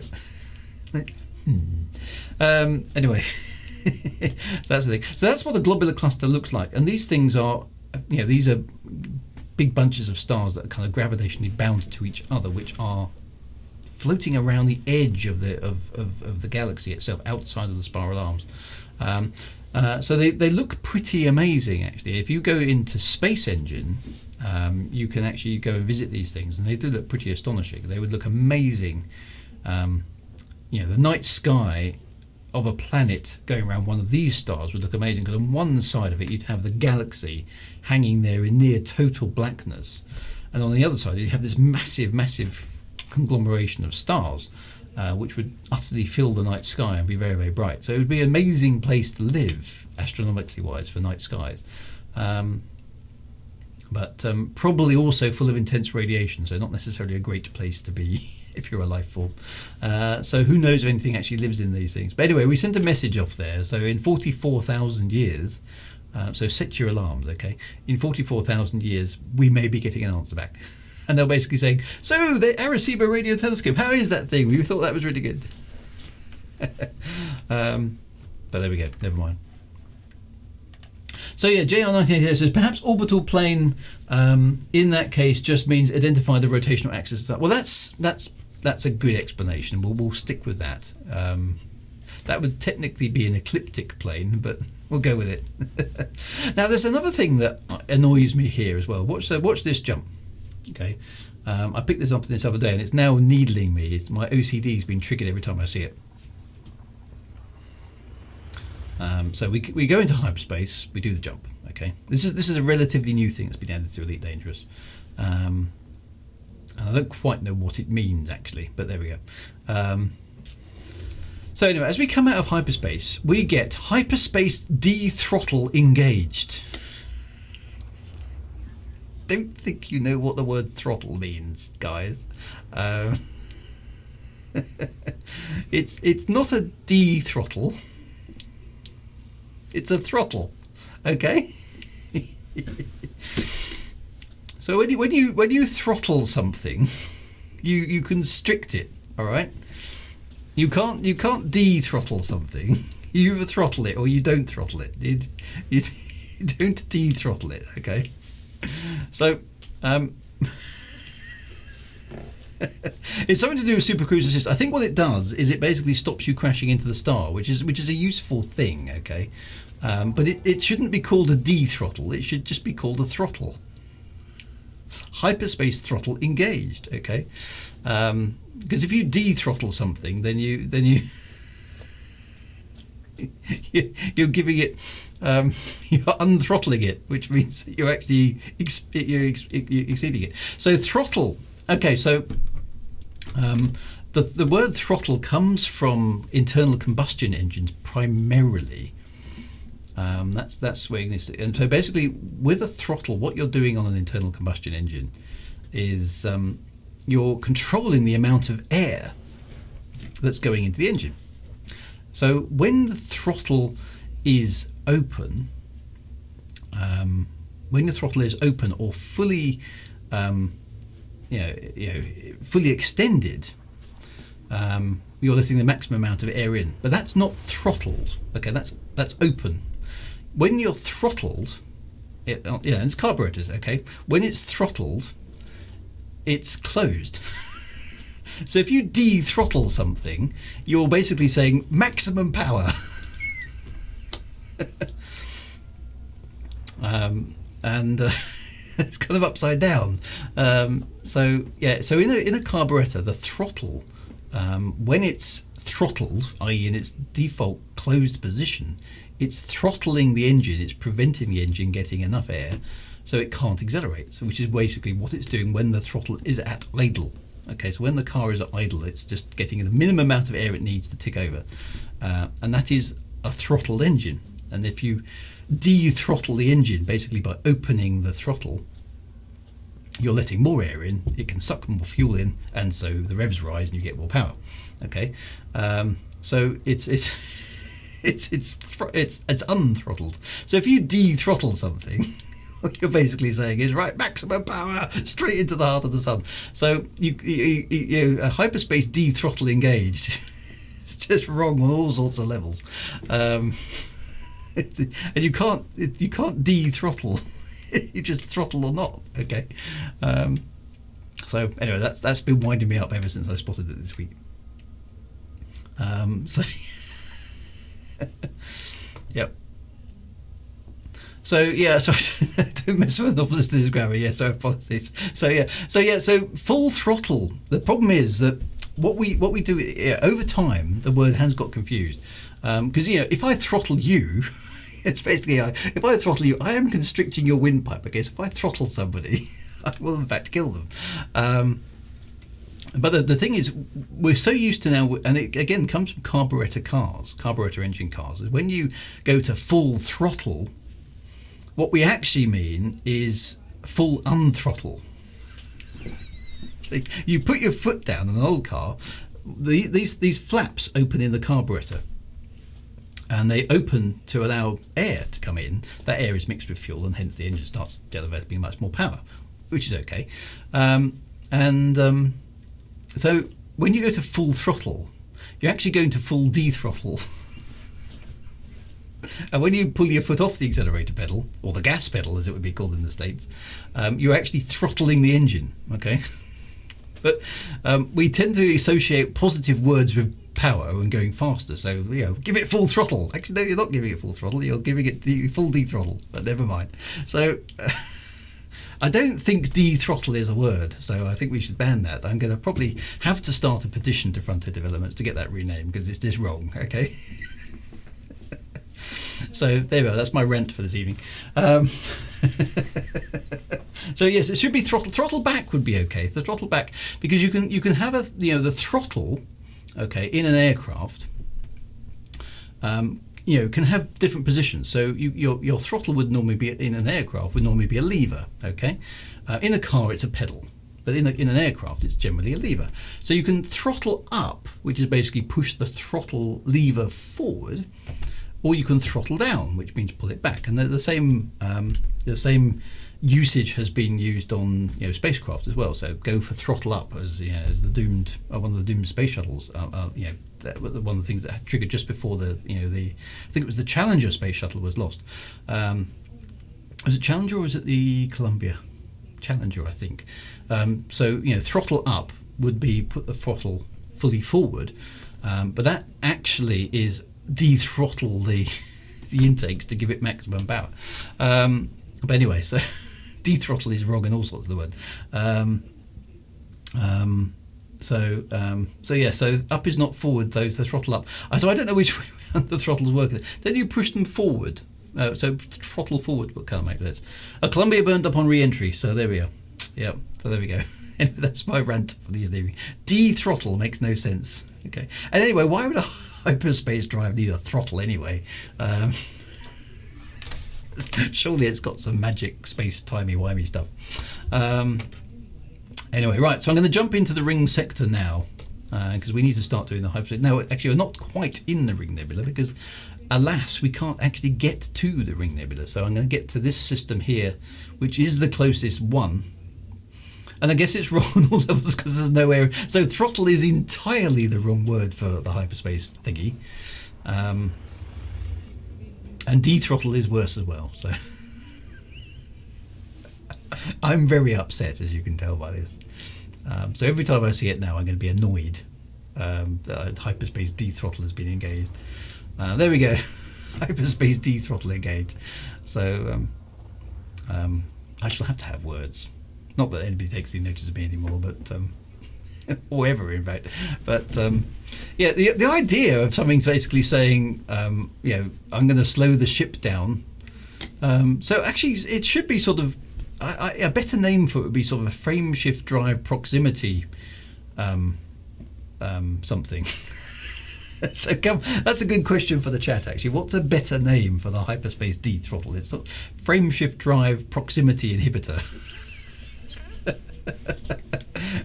anyway, so that's the thing. So that's what a globular cluster looks like, and these things are, these are big bunches of stars that are kind of gravitationally bound to each other, which are floating around the edge of the galaxy itself, outside of the spiral arms. So they look pretty amazing, actually. If you go into Space Engine, you can actually go and visit these things, and they do look pretty astonishing. They would look amazing. The night sky of a planet going around one of these stars would look amazing, because on one side of it you'd have the galaxy hanging there in near total blackness, and on the other side you'd have this massive conglomeration of stars, which would utterly fill the night sky and be very, very bright. So it would be an amazing place to live, astronomically wise, for night skies. But probably also full of intense radiation, so not necessarily a great place to be if you're a life form. So who knows if anything actually lives in these things. But anyway, we sent a message off there. So in 44,000 years, so set your alarms, okay? In 44,000 years, we may be getting an answer back. And they're basically saying, so the Arecibo Radio Telescope, how is that thing? We thought that was really good. But there we go, never mind. So yeah, JR19 says, perhaps orbital plane in that case just means identify the rotational axis. Well, that's a good explanation. We'll stick with that. That would technically be an ecliptic plane, but we'll go with it. Now, there's another thing that annoys me here as well. Watch this jump. Okay, I picked this up this other day, and it's now needling me. My OCD's been triggered every time I see it. So we go into hyperspace, we do the jump. Okay, this is a relatively new thing that's been added to Elite Dangerous, and I don't quite know what it means actually, but there we go. So anyway, as we come out of hyperspace, we get hyperspace D-throttle engaged. Don't think you know what the word throttle means, guys. It's not a D-throttle. It's a throttle, okay? So when you throttle something, you constrict it. All right. You can't de-throttle something. You either throttle it or you don't throttle it. You don't de-throttle it. Okay. So it's something to do with supercruise assist. I think what it does is it basically stops you crashing into the star, which is a useful thing. Okay. But it shouldn't be called a de-throttle. It should just be called a throttle. Hyperspace throttle engaged. Okay. Because if you de-throttle something, then you're giving it, you're unthrottling it, which means that you're actually you're exceeding it. So throttle. Okay, so the word throttle comes from internal combustion engines primarily. That's where this. And so basically, with a throttle, what you're doing on an internal combustion engine is you're controlling the amount of air that's going into the engine. So when the throttle is open, or fully, fully extended, you're letting the maximum amount of air in. But that's not throttled. Okay, that's open. When you're throttled, it's carburetors. Okay, when it's throttled, it's closed. So if you de-throttle something, you're basically saying maximum power. It's kind of upside down. So in a carburetor, the throttle, when it's throttled, i.e. in its default closed position, it's throttling the engine. It's preventing the engine getting enough air, so it can't accelerate. So which is basically what it's doing when the throttle is at idle. Okay, so when the car is at idle, it's just getting the minimum amount of air it needs to tick over, and that is a throttled engine. And if you de-throttle the engine, basically by opening the throttle, you're letting more air in. It can suck more fuel in, and so the revs rise and you get more power. Okay, so it's unthrottled. So if you de-throttle something, what you're basically saying is, right, maximum power straight into the heart of the sun. So you a hyperspace de-throttle engaged. It's just wrong on all sorts of levels, and you can't de-throttle. You just throttle or not. Okay. So anyway, that's been winding me up ever since I spotted it this week. Yep. So don't mess with novelist in his grammar. Yeah, so apologies. So full throttle. The problem is that what we do over time, the word has got confused, because if I throttle you, it's basically if I throttle you, I am constricting your windpipe. Okay, so if I throttle somebody, I will in fact kill them. But the thing is, we're so used to now, and it again comes from carburetor engine cars, is when you go to full throttle, what we actually mean is full unthrottle. So you put your foot down in an old car, these flaps open in the carburetor, and they open to allow air to come in. That air is mixed with fuel, and hence the engine starts developing much more power, which is okay. So when you go to full throttle, you're actually going to full de-throttle. And when you pull your foot off the accelerator pedal, or the gas pedal as it would be called in the States, you're actually throttling the engine. Okay, but we tend to associate positive words with power and going faster. So give it full throttle. Actually, no, you're not giving it full throttle. You're giving it the full de-throttle. But never mind. So I don't think de-throttle is a word. So I think we should ban that. I'm going to probably have to start a petition to Frontier Developments to get that renamed, because it's just wrong. Okay. So there we go. That's my rant for this evening. So yes, it should be throttle. Throttle back would be okay. The throttle back, because you can have the throttle, okay, in an aircraft, can have different positions. So your throttle would normally be, in an aircraft, would normally be a lever. Okay, in a car it's a pedal, but in an aircraft it's generally a lever. So you can throttle up, which is basically push the throttle lever forward, or you can throttle down, which means pull it back. And the same usage has been used on spacecraft as well. So go for throttle up, as the doomed one of the doomed space shuttles. That was one of the things that had triggered just before I think it was the Challenger space shuttle was lost. Was it Challenger or was it the Columbia? Challenger, I think. So throttle up would be put the throttle fully forward, but that actually is de-throttle the intakes to give it maximum power. But anyway, so de-throttle is wrong in all sorts of the word. So up is not forward, though, the throttle up. So I don't know which way around the throttles work. Then you push them forward. So throttle forward, what kind of make sense? A Columbia burned up on re-entry, so there we are. Yep, so there we go. Anyway, that's my rant for these days. De-throttle makes no sense. Okay. And anyway, why would a hyperspace drive need a throttle anyway? Surely it's got some magic space timey-wimey stuff. Anyway, right, so I'm going to jump into the Ring sector now, because we need to start doing the hyperspace. Now, actually, we're not quite in the Ring Nebula, because, alas, we can't actually get to the Ring Nebula. So I'm going to get to this system here, which is the closest one. And I guess it's wrong on all levels because there's no area. So throttle is entirely the wrong word for the hyperspace thingy. And de-throttle is worse as well. So I'm very upset, as you can tell by this. So every time I see it now, I'm going to be annoyed that hyperspace de-throttle has been engaged. There we go. Hyperspace de-throttle engaged. So I shall have to have words. Not that anybody takes any notice of me anymore, but or ever, in fact. But the idea of something's basically saying, I'm going to slow the ship down. So actually, it should be sort of a better name for it would be sort of a frame shift drive proximity something. So that's a good question for the chat, actually. What's a better name for the hyperspace de-throttle? It's sort of frame shift drive proximity inhibitor.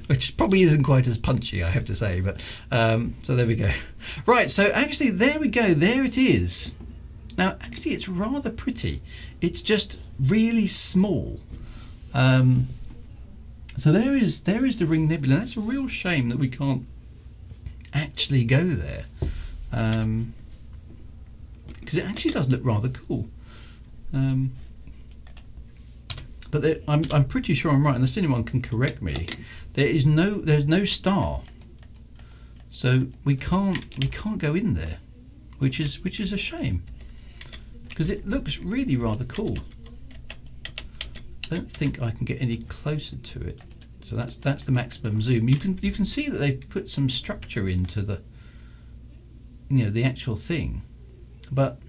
Which probably isn't quite as punchy, I have to say, but so there we go. Right, so actually there we go, there it is. Now actually it's rather pretty. It's just really small. So there is the Ring Nebula. That's a real shame that we can't actually go there, because it actually does look rather cool. But I'm pretty sure I'm right, unless anyone can correct me. There's no star, so we can't go in there, which is a shame, because it looks really rather cool. I don't think I can get any closer to it. So that's the maximum zoom. You can see that they've put some structure into the the actual thing, but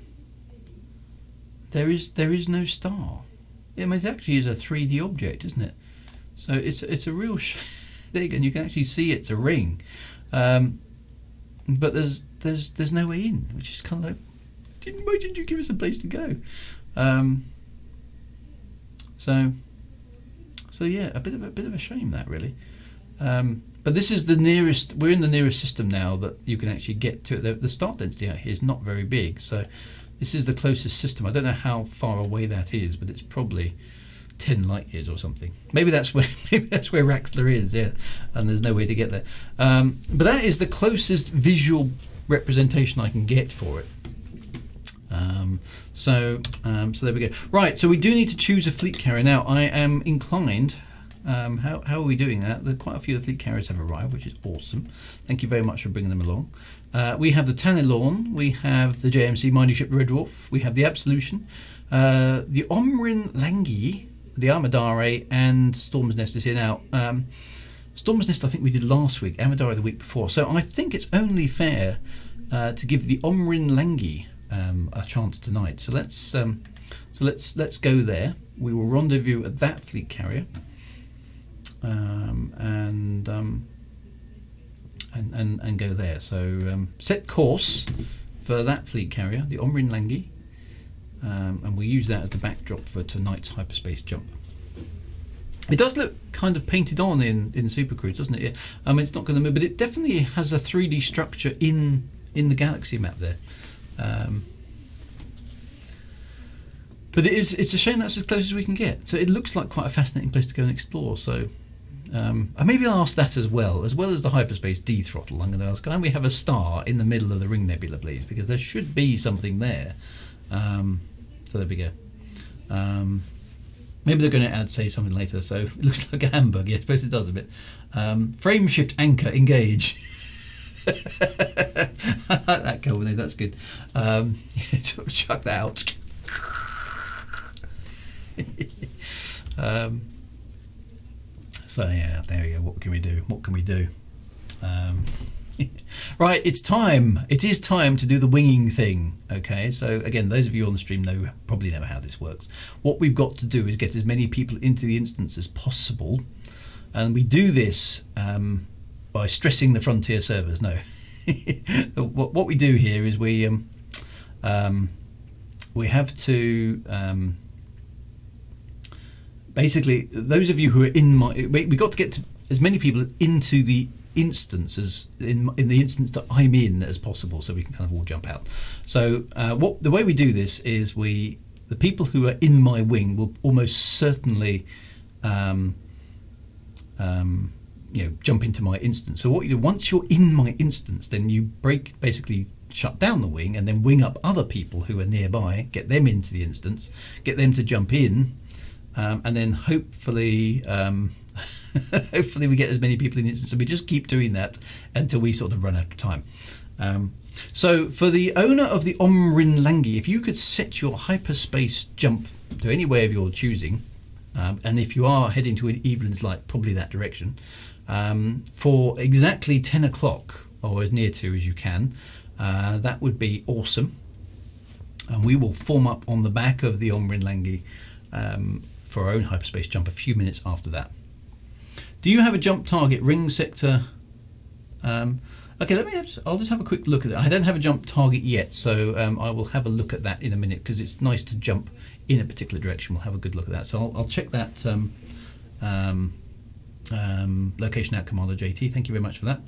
there is no star. I mean, it actually is a 3D object, isn't it? So it's a real thing, and you can actually see it's a ring, but there's no way in, which is kind of like, why didn't you give us a place to go? So yeah, a bit of a shame that really. But this is the nearest. We're in the nearest system now that you can actually get to it. The start density out here is not very big, so this is the closest system. I don't know how far away that is, but it's probably 10 light years or something. Maybe that's where Raxler is, yeah, and there's no way to get there. But that is the closest visual representation I can get for it. So there we go. Right, so we do need to choose a fleet carrier. Now, I am inclined, how are we doing that? Quite a few of the fleet carriers have arrived, which is awesome. Thank you very much for bringing them along. We have the Tanelorn, we have the JMC Mining Ship Red Dwarf, we have the Absolution, the Omrin Langi, the Armadare, and Storm's Nest is here now. Storm's Nest I think we did last week, Armadare the week before, so I think it's only fair to give the Omrin Langi a chance tonight. So let's go there. We will rendezvous at that fleet carrier, and go there. So set course, for that fleet carrier, the Omrin Langi, and we'll use that as the backdrop for tonight's hyperspace jump. It does look kind of painted on in Super Cruise, doesn't it? It's not going to move, but it definitely has a 3D structure in the galaxy map there. But it's a shame that's as close as we can get. So it looks like quite a fascinating place to go and explore. So and maybe I'll ask that as well as the hyperspace D-throttle. I'm going to ask, can we have a star in the middle of the Ring Nebula, please? Because there should be something there. So there we go. Maybe they're going to add, say, something later. So it looks like a hamburger. Yeah, I suppose it does a bit. Frame shift anchor engage. I like that coordinate. That's good. Chuck that out. So yeah, there we go. What can we do? Right, it's time. It is time to do the winging thing. Okay, so again, those of you on the stream probably know how this works. What we've got to do is get as many people into the instance as possible, and we do this by stressing the frontier servers. No, what we do here is we have to basically, those of you who are in we got to get to as many people into the instance as in the instance that I'm in as possible, so we can kind of all jump out. So the way we do this is the people who are in my wing will almost certainly jump into my instance. So what you do, once you're in my instance, then you basically shut down the wing and then wing up other people who are nearby, get them into the instance, get them to jump in, and then hopefully hopefully we get as many people in the instance. So we just keep doing that until we sort of run out of time. So for the owner of the Omrin Langi, if you could set your hyperspace jump to any way of your choosing, and if you are heading to Evelyn's light, probably that direction, for exactly 10 o'clock or as near to as you can, that would be awesome. And we will form up on the back of the Omrin Langi for our own hyperspace jump a few minutes after that. Do you have a jump target ring sector? Okay, I'll just have a quick look at it. I don't have a jump target yet, so I will have a look at that in a minute, because it's nice to jump in a particular direction. We'll have a good look at that. So I'll check that location out, Commander JT. Thank you very much for that.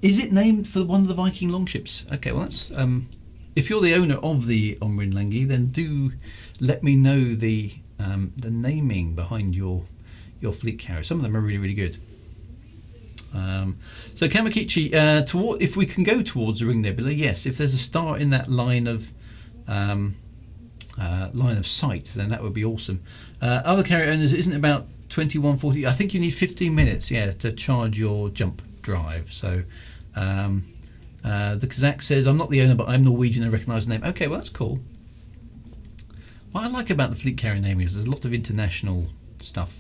Is it named for one of the Viking longships? Okay, well that's if you're the owner of the Omrin Langi, then do let me know the naming behind your fleet carrier. Some of them are really, really good. So Kamakichi, if we can go towards the Ring Nebula, yes. If there's a star in that line of sight, then that would be awesome. Other carrier owners, isn't it about 21:40? I think you need 15 minutes, yeah, to charge your jump drive. So the Kazakh says, I'm not the owner, but I'm Norwegian and recognise the name. Okay, well that's cool. What I like about the fleet carrier naming is there's a lot of international stuff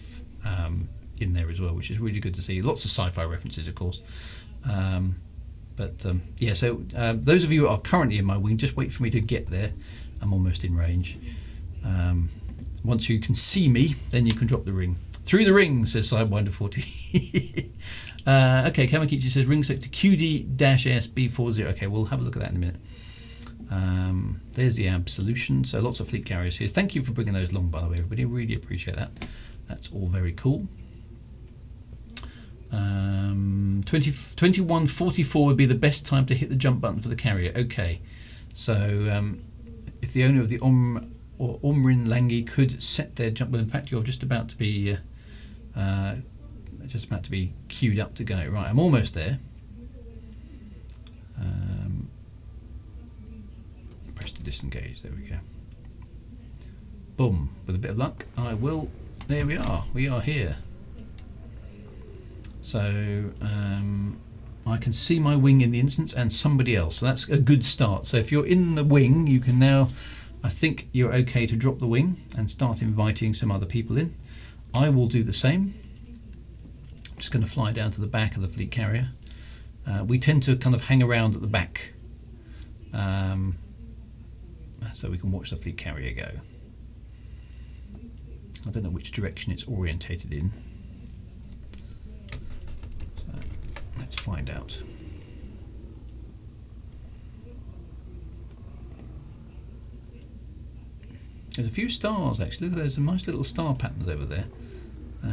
in there as well, which is really good to see. Lots of sci-fi references, of course. Yeah, so those of you who are currently in my wing, just wait for me to get there. I'm almost in range. Once you can see me, then you can drop the ring. Through the ring, says Sidewinder 40. Okay, Kamakichi says ring sector QD-SB40. Okay, we'll have a look at that in a minute. There's the absolution. So lots of fleet carriers here. Thank you for bringing those along, by the way, everybody. Really appreciate that. That's all very cool. 21:44 would be the best time to hit the jump button for the carrier. Okay, so if the owner of the Omrin Langi could set their jump, well, in fact, you're just about to be queued up to go. Right, I'm almost there. Press to disengage. There we go. Boom. With a bit of luck, I will. There we are. We are here. So I can see my wing in the instance and somebody else. So that's a good start. So if you're in the wing, you can now, I think you're okay to drop the wing and start inviting some other people in. I will do the same. I'm just going to fly down to the back of the fleet carrier. We tend to kind of hang around at the back so we can watch the fleet carrier go. I don't know which direction it's orientated in. So let's find out. There's a few stars actually. Look, there's some nice little star patterns over there. I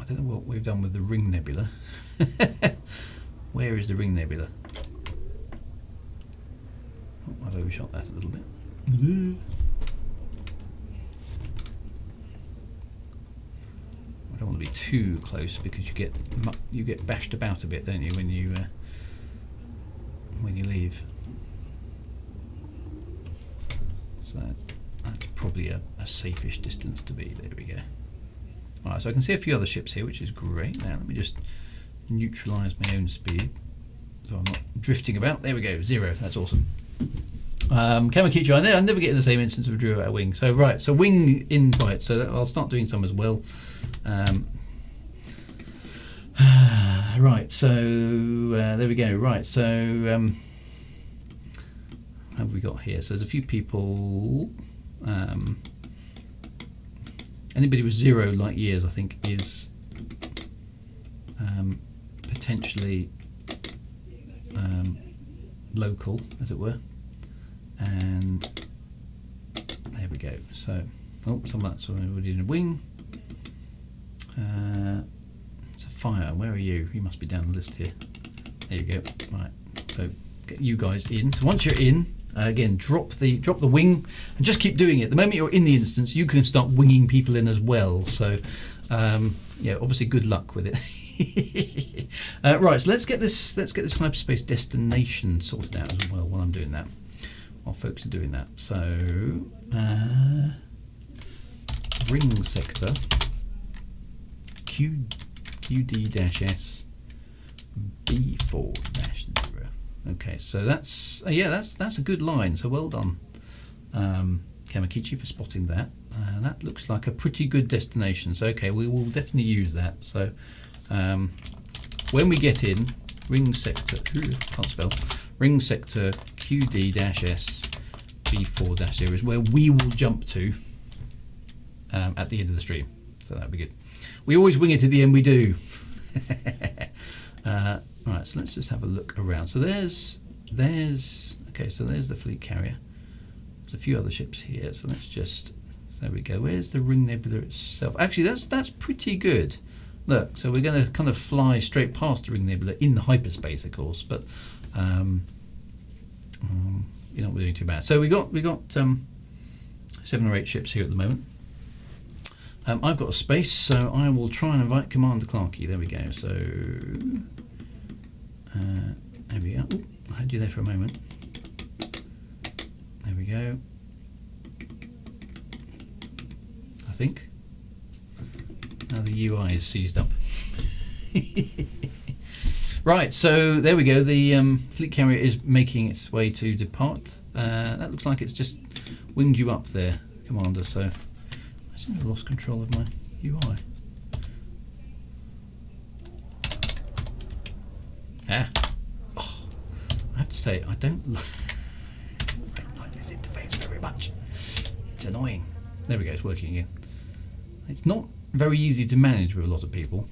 don't know what we've done with the Ring Nebula. Where is the Ring Nebula? Oh, I've overshot that a little bit. I don't want to be too close because you get bashed about a bit, don't you, when you leave. So that's probably a safe-ish distance to be. There we go. Right, so I can see a few other ships here, which is great. Now let me just neutralise my own speed so I'm not drifting about. There we go, 0. That's awesome. Kamakichi, I never get in the same instance of drew out a wing. So right, so wing invite. So I'll start doing some as well. Right, so there we go. Right, so what have we got here? So there's a few people. Anybody with 0 light years, I think, is potentially local, as it were. And there we go. So, oh, some of that's already in a wing. It's a fire. Where are you? You must be down the list here. There you go. Right. So get you guys in. So once you're in, again, drop the wing and just keep doing it. The moment you're in the instance, you can start winging people in as well. So, yeah, obviously, good luck with it. Right, so let's get this hyperspace destination sorted out as well while I'm doing that. While folks are doing that. So, ring sector QD-S B4-0. Okay, so that's that's a good line. So well done, Kamakichi, for spotting that. That looks like a pretty good destination. So okay, we will definitely use that. So when we get in, ring sector, can't spell, ring sector QD-S B4-0 is where we will jump to at the end of the stream. So that'd be good. We always wing it at the end. We do. Right, so let's just have a look around. So there's okay, so there's the fleet carrier. There's a few other ships here, so let's just, there we go. Where's the Ring Nebula itself? Actually, that's pretty good. Look, so we're going to kind of fly straight past the Ring Nebula in the hyperspace, of course, but you're not doing too bad. So we got 7 or 8 ships here at the moment. I've got a space, so I will try and invite Commander Clarkey. There we go. So there we go. Ooh, I had you there for a moment. There we go. I think. Now the UI is seized up. Right, so there we go. The fleet carrier is making its way to depart. That looks like it's just winged you up there, Commander. So I seem to have lost control of my UI. Oh, I have to say, I don't like this interface very much. It's annoying. There we go, it's working again. It's not very easy to manage with a lot of people.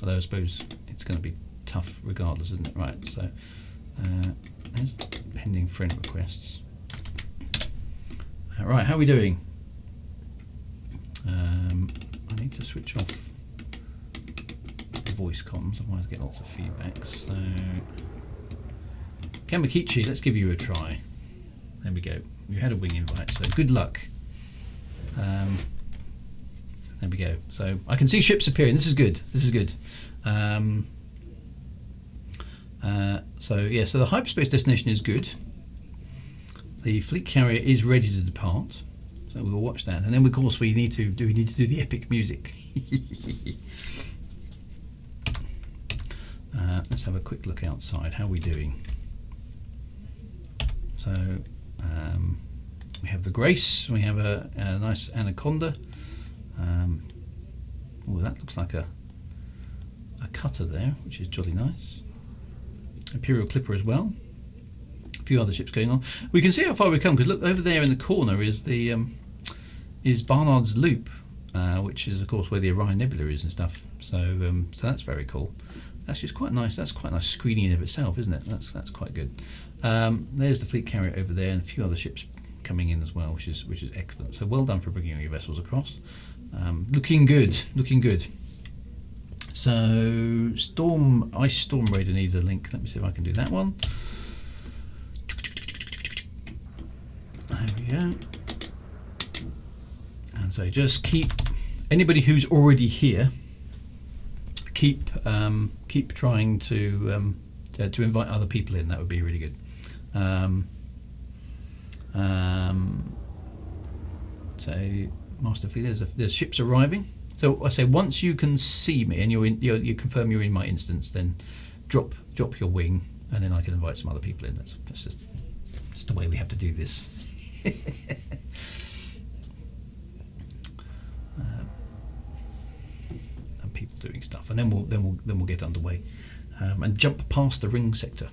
Although I suppose it's going to be tough regardless, isn't it? Right, so there's pending friend requests. Right, how are we doing? I need to switch off the voice comms, otherwise I get lots of feedback. So, Kamakichi, let's give you a try. There we go. You had a wing invite, so good luck. There we go. So I can see ships appearing. This is good. This is good. So yeah, so the hyperspace destination is good. The fleet carrier is ready to depart. So we'll watch that, and then of course we need to do the epic music. Let's have a quick look outside. How are we doing? So we have the Grace. We have a nice Anaconda. Oh, that looks like a cutter there, which is jolly nice. Imperial Clipper as well. A few other ships going on. We can see how far we come because look over there in the corner is the is Barnard's Loop, which is of course where the Orion Nebula is and stuff. So so that's very cool. That's just quite nice. That's quite a nice screening in of itself, isn't it? That's quite good. There's the fleet carrier over there, and a few other ships coming in as well, which is excellent. So well done for bringing all your vessels across. Looking good, looking good. So Ice Storm Raider needs a link. Let me see if I can do that one. There we go. And so just keep anybody who's already here. Keep trying to invite other people in. That would be really good. So Master Fleet, there's ships arriving. So I say once you can see me and you confirm you're in my instance, then drop your wing, and then I can invite some other people in. That's just the way we have to do this. And people doing stuff, and then we'll get underway and jump past the ring sector.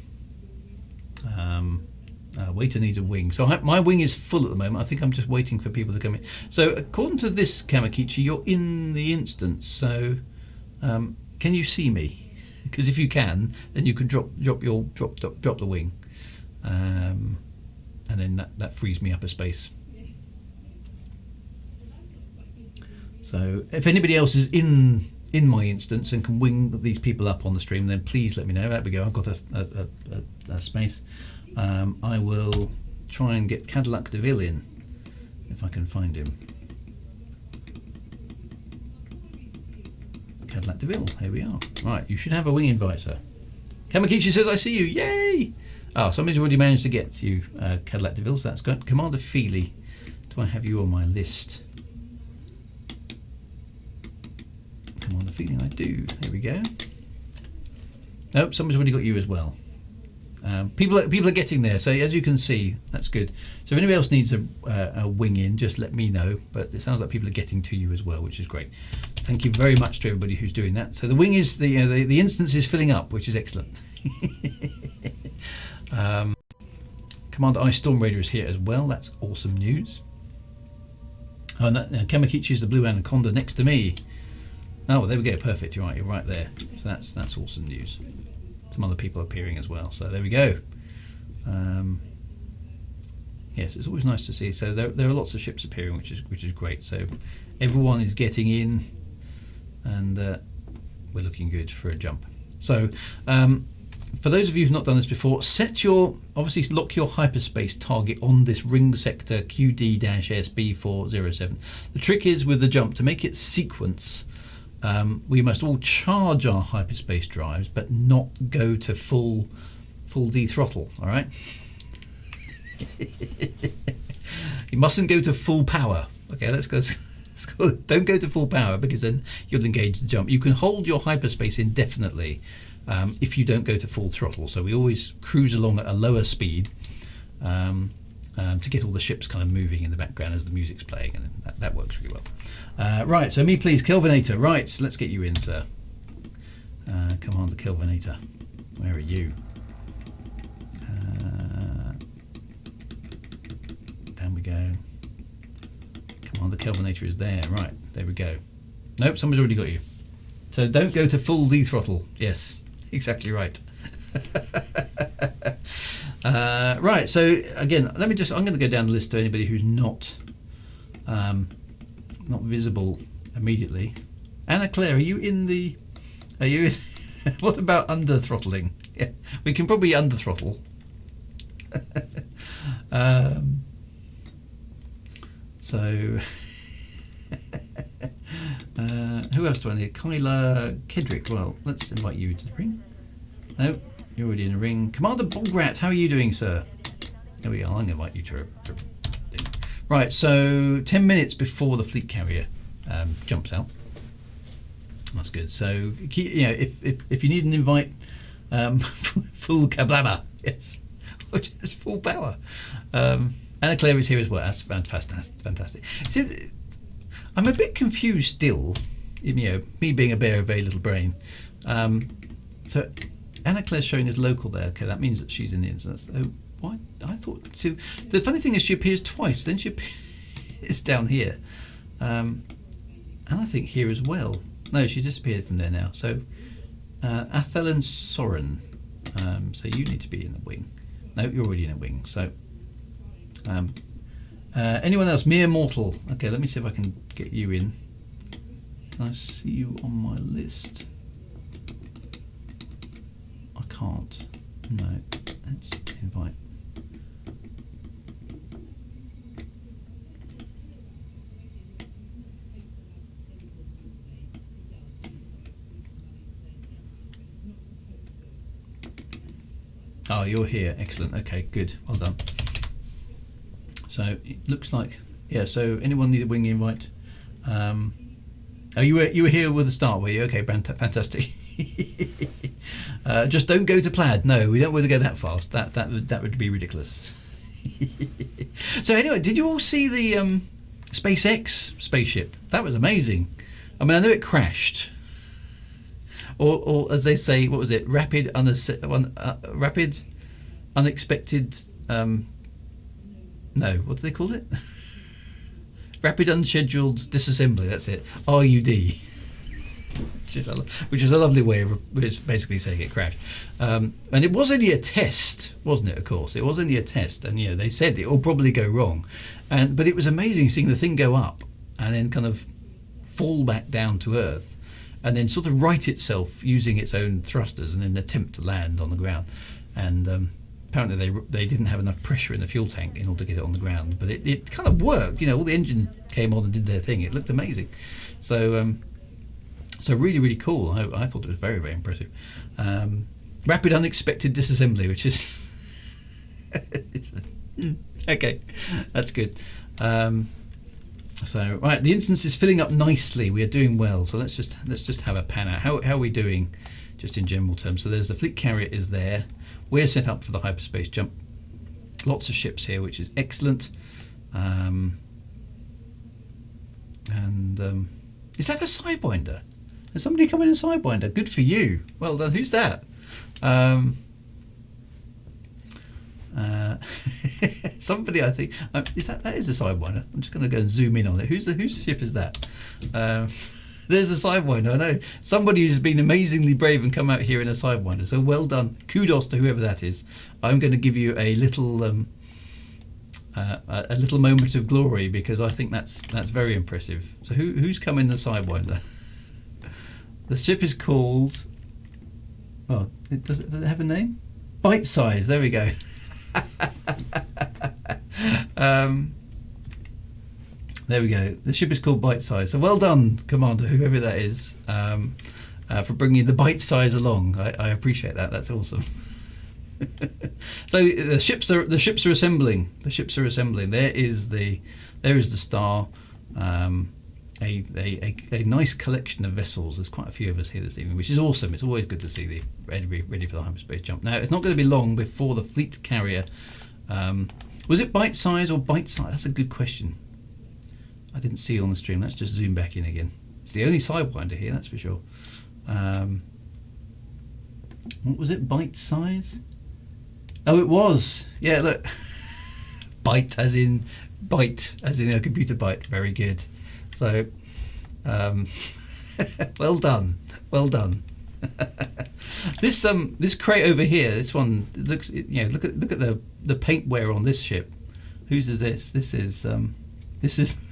Waiter needs a wing. So my wing is full at the moment. I think I'm just waiting for people to come in. So according to this Kamakichi, you're in the instance. So can you see me? Because if you can, then you can drop the wing, and then that frees me up a space. So if anybody else is in my instance and can wing these people up on the stream, then please let me know. There we go. I've got a space. I will try and get Cadillac DeVille in if I can find him. Cadillac DeVille, here we are. Right, you should have a wing invite, sir. Kamakichi says, I see you, yay! Oh, somebody's already managed to get you Cadillac DeVille, so that's good. Commander Feely, do I have you on my list? Commander Feely, I do. There we go. Nope, somebody's already got you as well. People are getting there, so as you can see, that's good. So if anybody else needs a wing in, just let me know. But it sounds like people are getting to you as well, which is great. Thank you very much to everybody who's doing that. So the wing is the instance is filling up, which is excellent. Commander Ice Storm Raider is here as well. That's awesome news. Oh, and Kamakichi is the blue anaconda next to me. Oh, well, there we go. Perfect. You're right there. So that's awesome news. Some other people appearing as well, so there we go. Yes, it's always nice to see. So there are lots of ships appearing, which is great. So everyone is getting in, and we're looking good for a jump. So for those of you who've not done this before, obviously lock your hyperspace target on this ring sector QD-SB407. The trick is with the jump to make it sequence. We must all charge our hyperspace drives, but not go to full dethrottle. All right. You mustn't go to full power. Okay, let's go. Don't go to full power, because then you'll engage the jump. You can hold your hyperspace indefinitely if you don't go to full throttle. So we always cruise along at a lower speed to get all the ships kind of moving in the background as the music's playing, and that works really well. Right, so me please, Kelvinator. Right, so let's get you in, sir. Commander Kelvinator, where are you? Down we go. Commander Kelvinator is there. Right, there we go. Nope, somebody's already got you. So don't go to full dethrottle. Yes, exactly right. Right, so again, I'm going to go down the list to anybody who's not visible immediately. Anna Claire, are you in? What about under throttling? Yeah, we can probably under throttle. So who else do I need? Kyla Kedrick. Well, let's invite you to the ring. No, you're already in the ring. Commander Bograt, how are you doing, sir? There we go. I'm going to invite you to right, so 10 minutes before the fleet carrier jumps out. That's good. So, if you need an invite, full kablama, yes, or just full power. Anna Claire is here as well. That's fantastic. See, I'm a bit confused still. Me being a bear of very little brain. So, Anna Claire's showing as local there. Okay, that means that she's in the instance. Oh, why? I thought so. The funny thing is, she appears twice. Then she appears down here. and I think here as well. No, she's disappeared from there now. So Evelyn Soren. So you need to be in the wing. No, you're already in a wing. So anyone else? Mere mortal. Okay, let me see if I can get you in. Can I see you on my list? I can't. No. Let's invite. Oh, you're here. Excellent. Okay, good. Well done. So it looks like, yeah. So anyone need a wing invite? Oh, you were here with the start, were you? Okay, fantastic. Just don't go to Plaid. No, we don't want to go that fast. That would be ridiculous. So anyway, did you all see the SpaceX spaceship? That was amazing. I mean, I know it crashed. Or as they say, what was it? Rapid, unexpected. No, what do they call it? Rapid unscheduled disassembly. That's it. RUD. Which is a lovely way of basically saying it crashed. And it was only a test, wasn't it? Of course, it was only a test, and they said it will probably go wrong, but it was amazing seeing the thing go up and then kind of fall back down to Earth. And then sort of right itself using its own thrusters and then attempt to land on the ground. And apparently they didn't have enough pressure in the fuel tank in order to get it on the ground. But it kind of worked. All the engine came on and did their thing. It looked amazing. So really, really cool. I thought it was very, very impressive. Rapid unexpected disassembly, which is... okay, that's good. So right, the instance is filling up nicely. We are doing well. So let's just have a pan out. How are we doing, just in general terms? So there's the fleet carrier is there. We're set up for the hyperspace jump. Lots of ships here, which is excellent. Is that the Sidewinder? Has somebody come in a Sidewinder? Good for you. Well done. Who's that? Somebody, I think, is that is a Sidewinder. I'm just going to go and zoom in on it. Whose ship is that? There's a Sidewinder. I know somebody who's been amazingly brave and come out here in a Sidewinder. So well done. Kudos to whoever that is. I'm going to give you a little moment of glory because I think that's very impressive. So who's come in the Sidewinder? The ship is called. Oh, does it have a name? Bite Size. There we go. There we go. The ship is called Bite Size. So well done, Commander, whoever that is, for bringing the Bite Size along. I appreciate that. That's awesome. So the ships are assembling. The ships are assembling. There is the star. A nice collection of vessels. There's quite a few of us here this evening, which is awesome. It's always good to see the ready for the hyperspace jump. Now it's not going to be long before the fleet carrier. Was it Bite Size or Bite Size? That's a good question. I didn't see it on the stream. Let's just zoom back in again. It's the only Sidewinder here, that's for sure. What was it? Bite Size? Oh, it was. Yeah, look. Bite as in a computer bite. Very good. So, well done. This crate over here, this one looks. Look at the paint wear on this ship. Whose is this? This is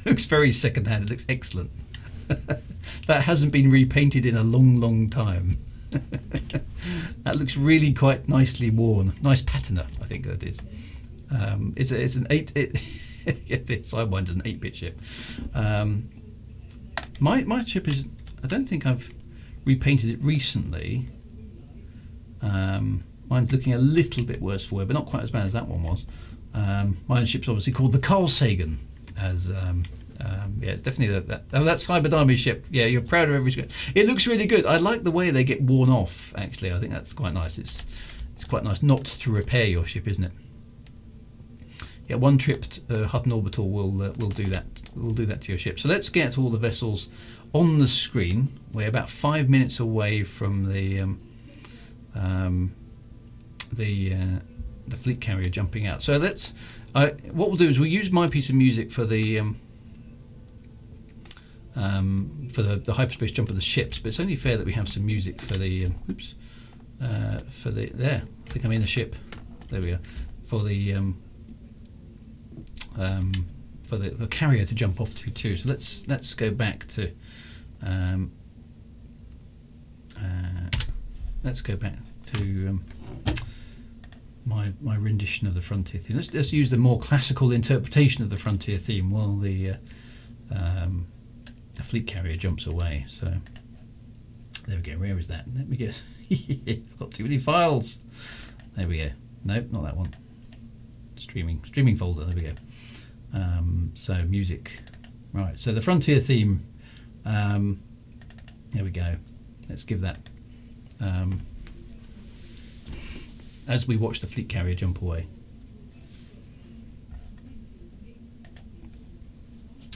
looks very second-hand. It looks excellent. That hasn't been repainted in a long time. That looks really quite nicely worn. Nice patina, I think that is. It's an 8. Yeah, the Sidewinder's an 8-bit ship. My ship is. I don't think I've repainted it recently. Mine's looking a little bit worse for wear, but not quite as bad as that one was. My ship's obviously called the Carl Sagan. As yeah, it's definitely that Cyber ship. Yeah, you're proud of every ship. It looks really good. I like the way they get worn off. Actually, I think that's quite nice. It's quite nice not to repair your ship, isn't it? Yeah, one trip Hutton Orbital will do that. Will do that to your ship. So let's get all the vessels on the screen. We're about 5 minutes away from the fleet carrier jumping out. So let's. What we'll do is we'll use my piece of music for the for the hyperspace jump of the ships, but it's only fair that we have some music for the there. I think I'm in the ship. There we go. For the carrier to jump off to too. So let's go back to my rendition of the Frontier theme. Let's use the more classical interpretation of the Frontier theme while the fleet carrier jumps away. So there we go. Where is that? Let me get. I've got too many files. There we go. Nope, not that one. Streaming folder. There we go. So music. Right. So the Frontier theme. There we go. Let's give that. As we watch the fleet carrier jump away.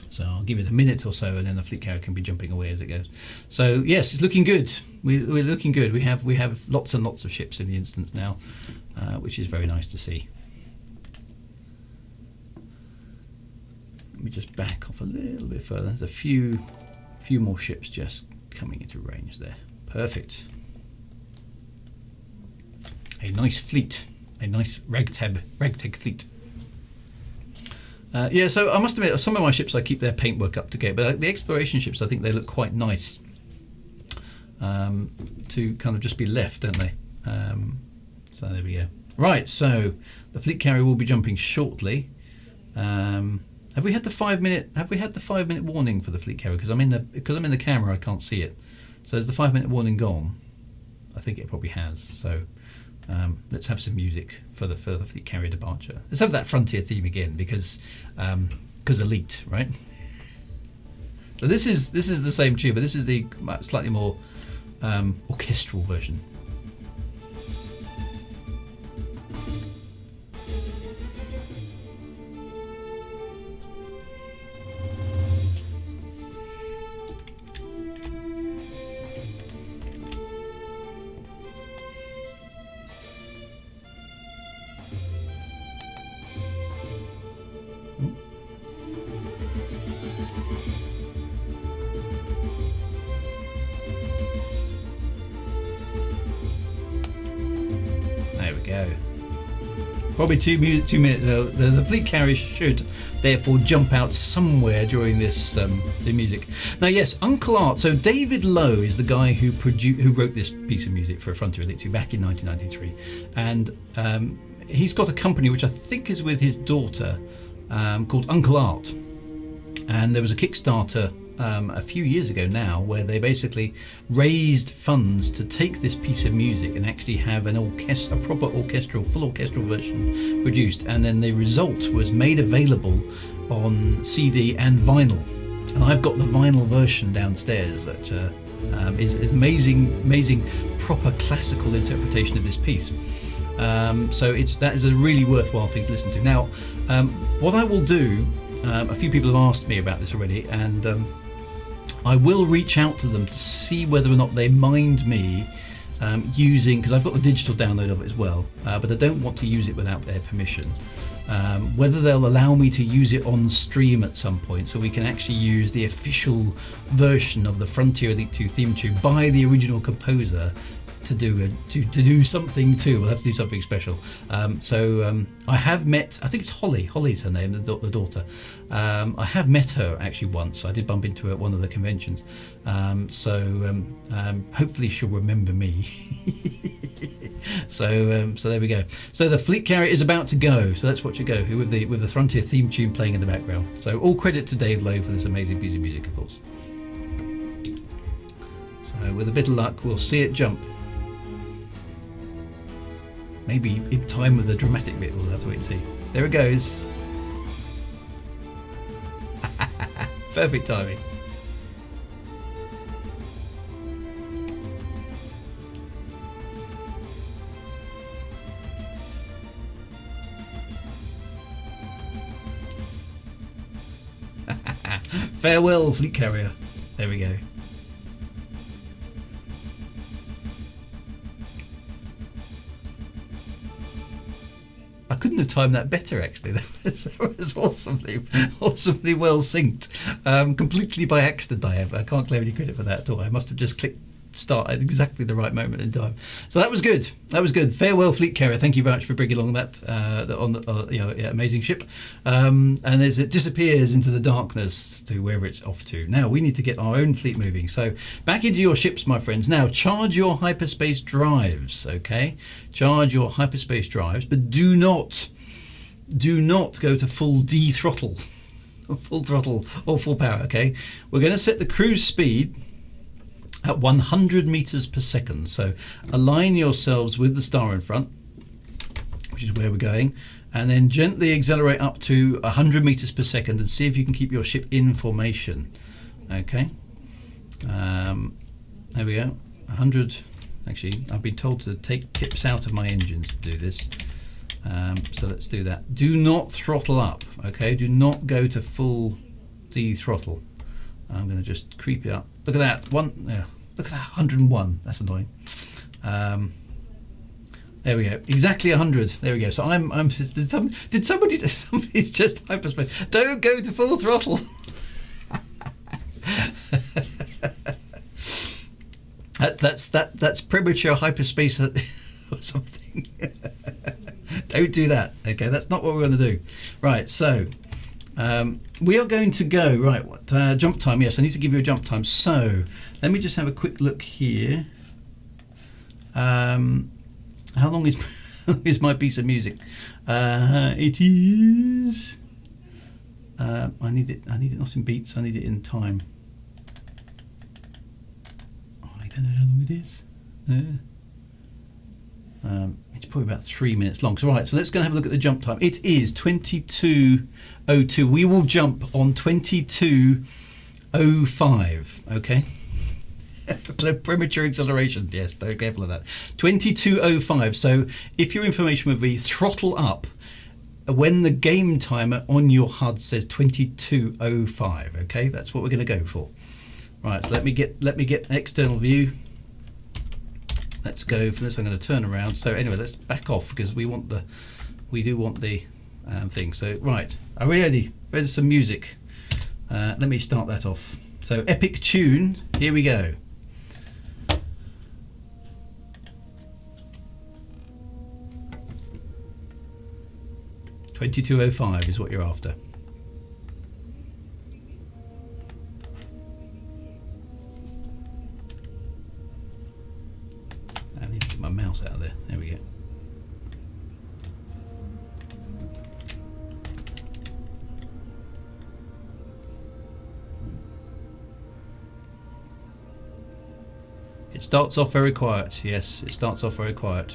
So I'll give it a minute or so, and then the fleet carrier can be jumping away as it goes. So yes, it's looking good. We're looking good. We have lots and lots of ships in the instance now, which is very nice to see. Let me just back off a little bit further. There's a few more ships just coming into range there. Perfect. A nice fleet, a nice ragtag fleet. Yeah, so I must admit, some of my ships I keep their paintwork up to date, but the exploration ships, I think they look quite nice to kind of just be left, don't they? So there we go. Right, so the fleet carrier will be jumping shortly. Have we had the 5 minute? Have we had the 5 minute warning for the fleet carrier? Because I'm in the camera, I can't see it. So is the 5 minute warning gone? I think it probably has. So. Let's have some music for the fleet carrier departure. Let's have that Frontier theme again because Elite, right? So this is the same tune, but this is the slightly more orchestral version. Probably 2 minutes. The fleet carrier should therefore jump out somewhere during this the music. Now, yes, Uncle Art. So David Lowe is the guy who wrote this piece of music for Frontier Elite 2 back in 1993, and he's got a company which I think is with his daughter called Uncle Art, and there was a Kickstarter a few years ago now where they basically raised funds to take this piece of music and actually have a proper full orchestral version produced, and then the result was made available on CD and vinyl, and I've got the vinyl version downstairs that is amazing proper classical interpretation of this piece. So that is a really worthwhile thing to listen to. Now what I will do, a few people have asked me about this already, and I will reach out to them to see whether or not they mind me using, because I've got the digital download of it as well, but I don't want to use it without their permission. Whether they'll allow me to use it on stream at some point, so we can actually use the official version of the Frontier Elite 2 theme tune by the original composer to do something too. We'll have to do something special. I have met, I think it's Holly's her name, the daughter. I have met her actually once. I did bump into her at one of the conventions. Hopefully she'll remember me. So there we go. So the fleet carrier is about to go. So let's watch it go with the Frontier theme tune playing in the background. So all credit to Dave Lowe for this amazing piece of music, of course. So with a bit of luck, we'll see it jump. Maybe in time with the dramatic bit, we'll have to wait and see. There it goes. Perfect timing. Farewell, fleet carrier. There we go. I couldn't have timed that better, actually. That was awesomely well synced. Completely by accident, I can't claim any credit for that at all. I must have just clicked start at exactly the right moment in time. So that was good. That was good. Farewell, Fleet Carrier. Thank you very much for bringing along that on the amazing ship. And as it disappears into the darkness to wherever it's off to. Now we need to get our own fleet moving. So back into your ships, my friends. Now charge your hyperspace drives. Okay, charge your hyperspace drives, but do not go to full D throttle, full throttle or full power. Okay, we're going to set the cruise speed at 100 meters per second. So align yourselves with the star in front, which is where we're going, and then gently accelerate up to 100 meters per second and see if you can keep your ship in formation. Okay, there we go. 100. Actually, I've been told to take pips out of my engines to do this. So let's do that. Do not throttle up. Okay, do not go to full D throttle. I'm going to just creep it up. Look at that one. Yeah, look at that 101. That's annoying. There we go. Exactly 100. There we go. So somebody's just hyperspace. Don't go to full throttle. That's premature hyperspace or something. Don't do that. Okay, that's not what we're going to do. Right. So. We are going to go, right, jump time. Yes, I need to give you a jump time. So let me just have a quick look here. How long is my piece of music? It is, I need it not in beats, I need it in time. Oh, I don't know how long it is. It's probably about 3 minutes long. So right, so let's go and have a look at the jump time. It is 22:02. We will jump on 22:05. Okay. So premature acceleration. Yes, don't be careful of that. 22:05. So if your information would be throttle up when the game timer on your HUD says 22:05. Okay, that's what we're going to go for. Right. So let me get an external view. Let's go for this. I'm going to turn around. So anyway, let's back off because we do want the thing. So right, are we ready? There's some music. Let me start that off. So epic tune. Here we go. $22.05 is what you're after. My mouse out there. There we go. It starts off very quiet. Yes, it starts off very quiet.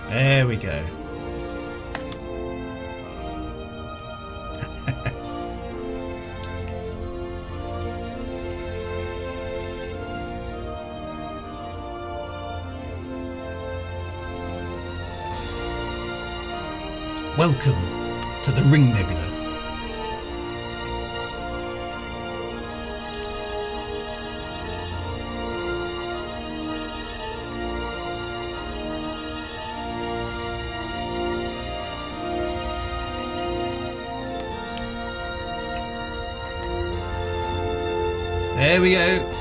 There we go. Welcome to the Ring Nebula. There we go.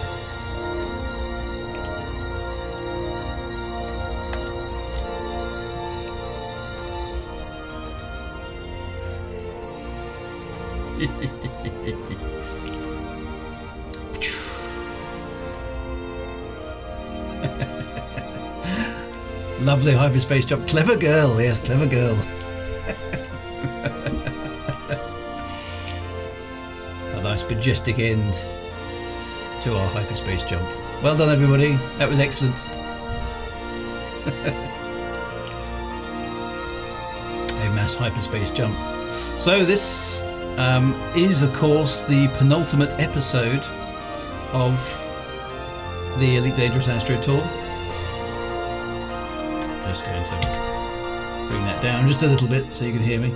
Lovely hyperspace jump. Clever girl, yes, clever girl. A nice majestic end. to our hyperspace jump. Well done, everybody. That was excellent. A mass hyperspace jump. So this is, of course, the penultimate episode of the Elite Dangerous Astro Tour. Just going to bring that down just a little bit so you can hear me.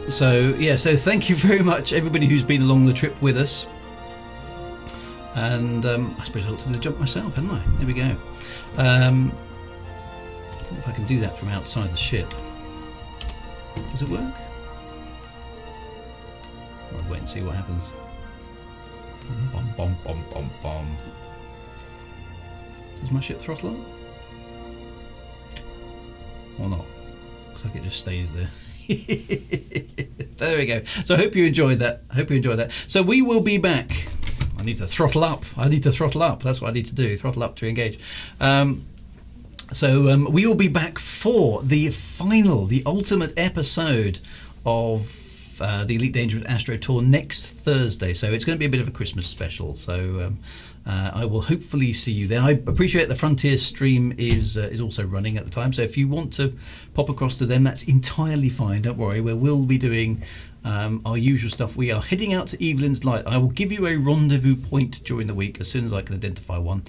So thank you very much, everybody who's been along the trip with us. And I suppose I ought to do the jump myself, haven't I? There we go. I don't know if I can do that from outside the ship. Does it work? I'll wait and see what happens. Bom, bom, bom, bom, bom. Does my ship throttle up? Or not? Looks like it just stays there. So there we go. So I hope you enjoyed that. So we will be back. I need to throttle up. That's what I need to do. Throttle up to engage. So we will be back for the ultimate episode of the Elite Dangerous Astro Tour next Thursday. So it's going to be a bit of a Christmas special. So I will hopefully see you there. I appreciate the Frontier stream is also running at the time. So if you want to pop across to them, that's entirely fine. Don't worry. We will be doing our usual stuff. We are heading out to Evelyn's Light. I will give you a rendezvous point during the week as soon as I can identify one.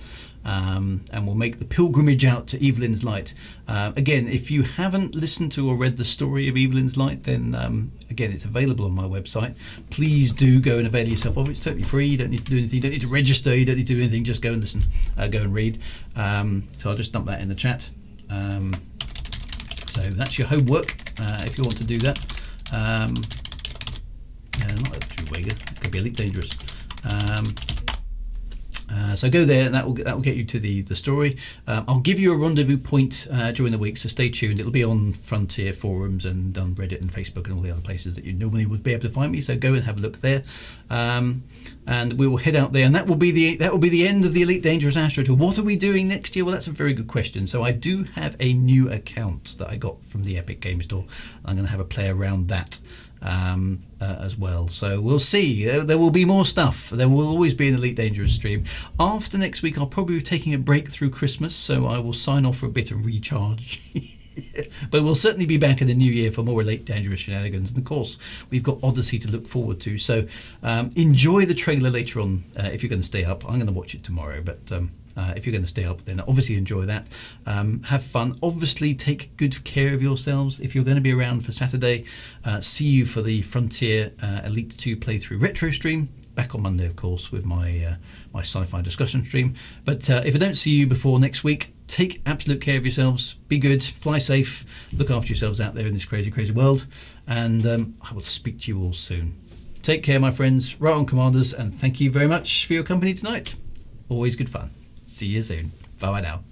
And we'll make the pilgrimage out to Evelyn's Light. Again, if you haven't listened to or read the story of Evelyn's Light, then again, it's available on my website. Please do go and avail yourself of it. It's totally free. You don't need to do anything. You don't need to register. You don't need to do anything. Just go and listen. Go and read. So I'll just dump that in the chat. So that's your homework if you want to do that. Not a true Wega. It could be Elite Dangerous. So go there, and that will get you to the story. I'll give you a rendezvous point during the week, so stay tuned. It'll be on Frontier forums and on Reddit and Facebook and all the other places that you normally would be able to find me. So go and have a look there, and we will head out there, and that will be the end of the Elite Dangerous Astro Tour. What are we doing next year? Well, that's a very good question. So I do have a new account that I got from the Epic Game Store. I'm going to have a play around that. As well, so we'll see. There will be more stuff. There will always be an Elite Dangerous stream. After next week, I'll probably be taking a break through Christmas, so I will sign off for a bit and recharge. But we'll certainly be back in the new year for more Elite Dangerous shenanigans, and of course we've got Odyssey to look forward to, so enjoy the trailer later on if you're going to stay up. I'm going to watch it tomorrow, but if you're going to stay up, then obviously enjoy that. Have fun. Obviously take good care of yourselves. If you're going to be around for Saturday, see you for the Frontier Elite 2 playthrough retro stream. Back on Monday, of course, with my my sci-fi discussion stream. But if I don't see you before next week, take absolute care of yourselves. Be good, fly safe, look after yourselves out there in this crazy, crazy world. And I will speak to you all soon. Take care, my friends. Right on, Commanders, and thank you very much for your company tonight. Always good fun. See you soon. Bye now.